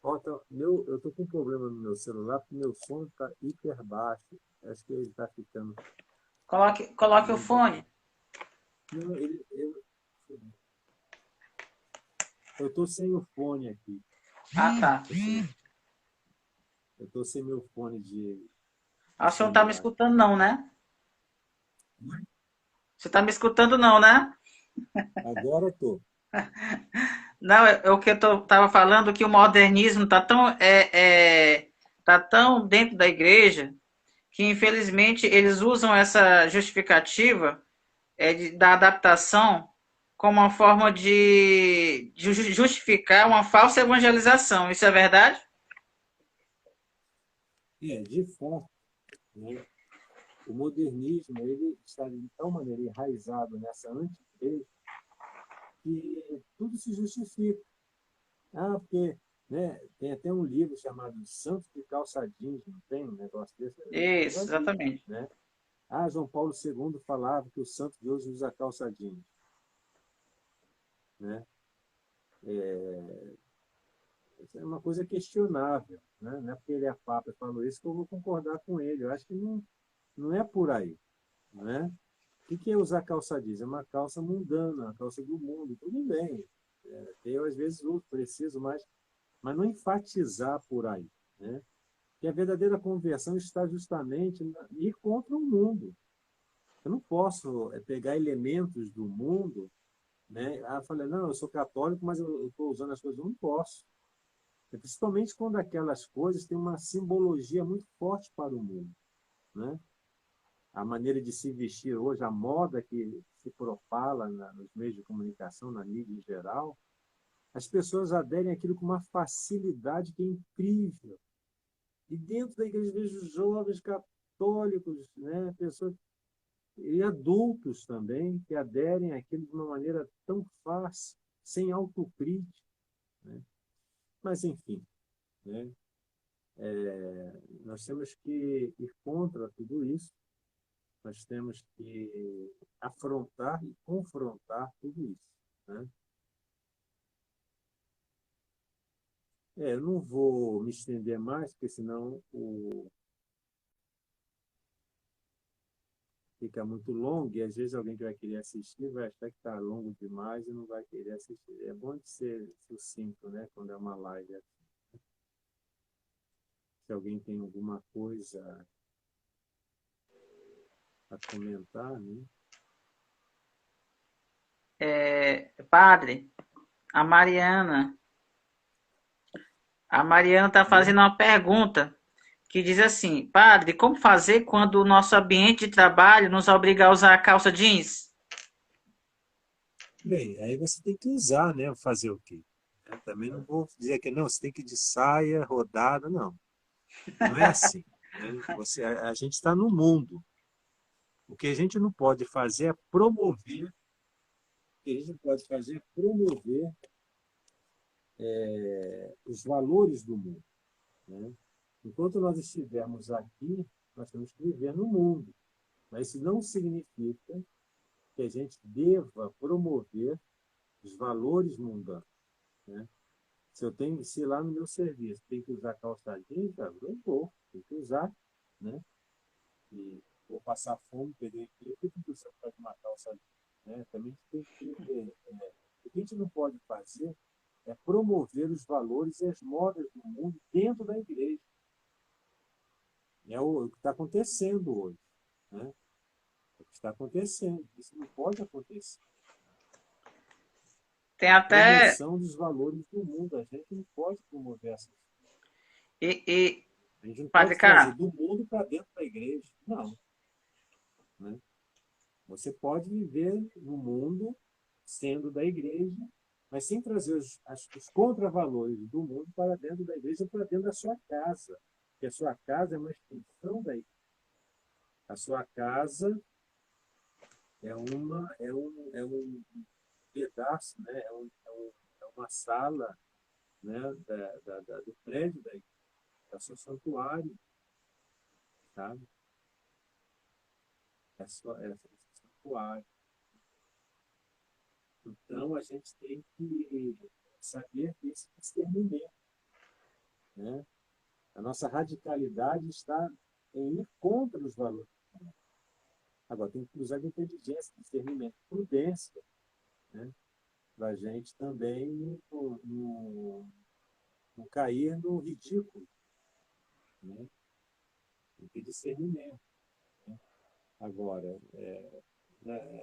Ó, eu estou com um problema no meu celular, porque meu som está hiper baixo. Acho que ele está ficando. Coloque o fone. Não, eu estou sem o fone aqui. Ah, tá. Eu estou sem meu fone de Ah, o senhor não está me celular. escutando não, né? Você está me escutando não, né? Agora estou. Não, é o que eu estava falando, que o modernismo tá tão dentro da igreja que, infelizmente, eles usam essa justificativa da adaptação como uma forma de justificar uma falsa evangelização. Isso é verdade? De fato, né? O modernismo ele está de tal maneira enraizado nessa anti-igreja que tudo se justifica. Ah, porque né, tem até um livro chamado Santos de Calça Jeans, não tem um negócio desse? Eu já Isso, vi. exatamente. Né? Ah, João Paulo II falava que o santo de hoje usa calça jeans. Né? Isso é uma coisa questionável. Né? Não é porque ele é papa e falou isso que eu vou concordar com ele. Eu acho que não é por aí. Né? O que é usar calça jeans? É uma calça mundana, uma calça do mundo. Tudo bem. Eu, às vezes, uso, preciso, mas não enfatizar por aí. Né? Que a verdadeira conversão está justamente em ir contra o mundo. Eu não posso pegar elementos do mundo, né? Ah, eu falei, não, eu sou católico, mas eu estou usando as coisas. Eu não posso. Principalmente quando aquelas coisas têm uma simbologia muito forte para o mundo. Né? A maneira de se vestir hoje, a moda que se propala nos meios de comunicação, na mídia em geral, as pessoas aderem àquilo com uma facilidade que é incrível. E dentro da igreja vejo jovens católicos, né, pessoas e adultos também que aderem àquilo de uma maneira tão fácil, sem autocrítica. Né? Mas, enfim, né? Nós temos que ir contra tudo isso, nós temos que afrontar e confrontar tudo isso, né? Eu não vou me estender mais, porque senão fica muito longo e às vezes alguém que vai querer assistir vai achar que está longo demais e não vai querer assistir. É bom de ser sucinto, né? Quando é uma live. Se alguém tem alguma coisa a comentar, né? Padre, a Mariana, a Mariana está fazendo Oi? uma pergunta que diz assim, padre, como fazer quando o nosso ambiente de trabalho nos obriga a usar a calça jeans? Bem, aí você tem que usar, né? Fazer o quê? Eu também não vou dizer que não, você tem que ir de saia, rodada, não. Não é assim, né? A gente está no mundo. O que a gente não pode fazer é promover, o que a gente não pode fazer é promover os valores do mundo, né? Enquanto nós estivermos aqui, nós temos que viver no mundo. Mas isso não significa que a gente deva promover os valores mundanos, né? Se lá no meu serviço tem que usar calça jeans, eu vou, tem que usar, né? E vou passar fome, perder emprego, eu tenho que usar para uma calça jeans, né? Também tem que o que a gente não pode fazer é promover os valores e as modas do mundo dentro da igreja. É o que está acontecendo hoje, né? É o que está acontecendo. Isso não pode acontecer. Tem A até. promoção dos valores do mundo. A gente não pode promover essas coisas. E A gente não Padre pode trazer K, do mundo para dentro da igreja. Não, né? Você pode viver no mundo sendo da igreja, mas sem trazer os contravalores do mundo para dentro da igreja, para dentro da sua casa. Porque a sua casa é uma extensão da igreja. A sua casa é um pedaço, né? É uma sala, né? Do prédio da igreja, é o seu santuário, sabe? É o seu santuário. Então, a gente tem que saber desse discernimento, né? A nossa radicalidade está em ir contra os valores. Agora, tem que usar de inteligência, discernimento, prudência, né? Para a gente também não cair no ridículo, né? Tem que ter discernimento. Agora, é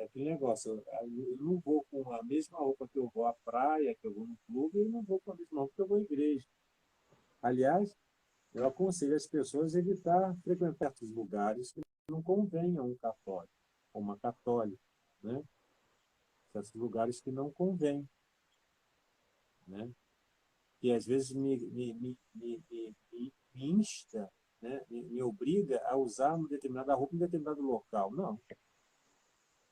aquele negócio, eu não vou com a mesma roupa que eu vou à praia, que eu vou no clube, e não vou com a mesma roupa que eu vou à igreja. Aliás, eu aconselho as pessoas a evitar frequentar certos lugares que não convêm a um católico, ou uma católica, né? Certos lugares que não convêm, né? Que às vezes me insta, né? Me obriga a usar uma determinada roupa em determinado local. Não.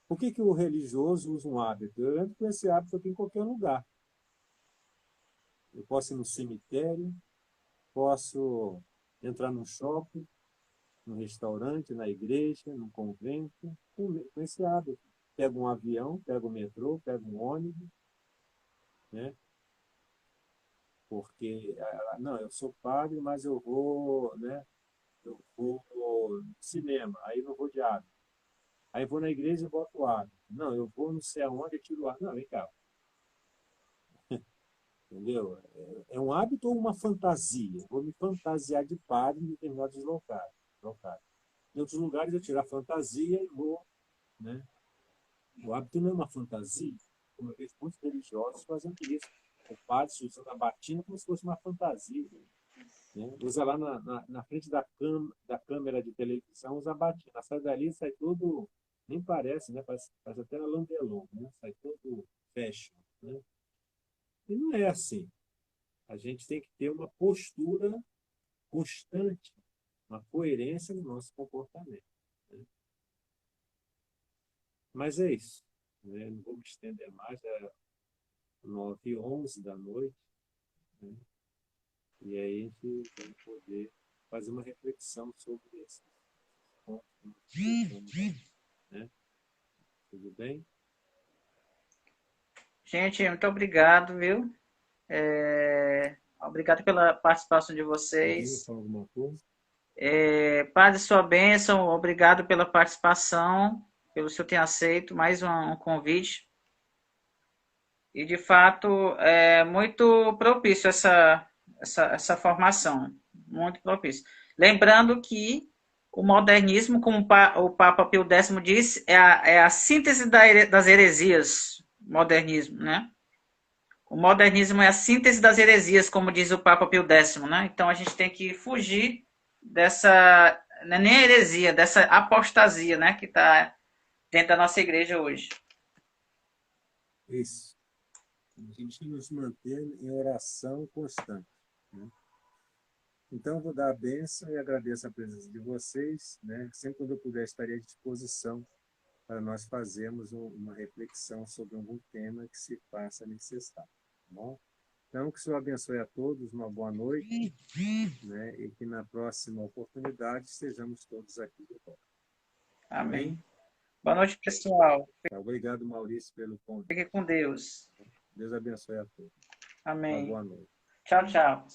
Por que o religioso usa um hábito? Eu entro com esse hábito aqui em qualquer lugar. Eu posso ir no cemitério, posso entrar num shopping, num restaurante, na igreja, num convento, com esse hábito. Pego um avião, pego o metrô, pego um ônibus, né? Porque, não, eu sou padre, mas eu vou, né? Eu vou no cinema, aí não vou de hábito. Aí vou na igreja e boto o hábito. Não, eu vou não sei aonde e tiro o hábito. Não, vem cá, entendeu? É um hábito ou uma fantasia? Vou me fantasiar de padre em determinados locais. Em outros lugares eu tiro a fantasia e vou, né? O hábito não é uma fantasia, como eu vejo muitos religiosos fazendo isso. O padre se usando a batina como se fosse uma fantasia, né? Usa lá na frente da câmera de televisão, usa a batina. Sai dali, sai tudo, nem parece, né? Parece até a Landelon, né? Sai todo fashion, né? E não é assim. A gente tem que ter uma postura constante, uma coerência no nosso comportamento, né? Mas é isso, né? Não vou me estender mais, é 9h11 da noite, né? E aí a gente vai poder fazer uma reflexão sobre esses pontos que nós tocamos, né? Tudo bem? Gente, muito obrigado, viu? Obrigado pela participação de Alguém me vocês. fala alguma coisa? Paz e sua bênção, obrigado pela participação, pelo senhor ter aceito mais um convite. E, de fato, é muito propício essa formação, muito propício. Lembrando que o modernismo, como o Papa Pio X disse, é a síntese das heresias, modernismo, né? O modernismo é a síntese das heresias, como diz o Papa Pio X, né? Então a gente tem que fugir dessa, não é nem heresia, dessa apostasia, né, que está dentro da nossa igreja hoje. Isso. A gente nos manter em oração constante, né? Então, eu vou dar a bênção e agradeço a presença de vocês, né? Sempre quando eu puder, estarei à disposição para nós fazermos uma reflexão sobre algum tema que se faça necessário, tá bom? Então, que o Senhor abençoe a todos, uma boa noite, né? E que na próxima oportunidade estejamos todos aqui de volta. Amém? Amém. Boa noite, pessoal. Tá, obrigado, Maurício, pelo convite. Fique com Deus. Deus abençoe a todos. Uma Amém. boa noite. Tchau, tchau.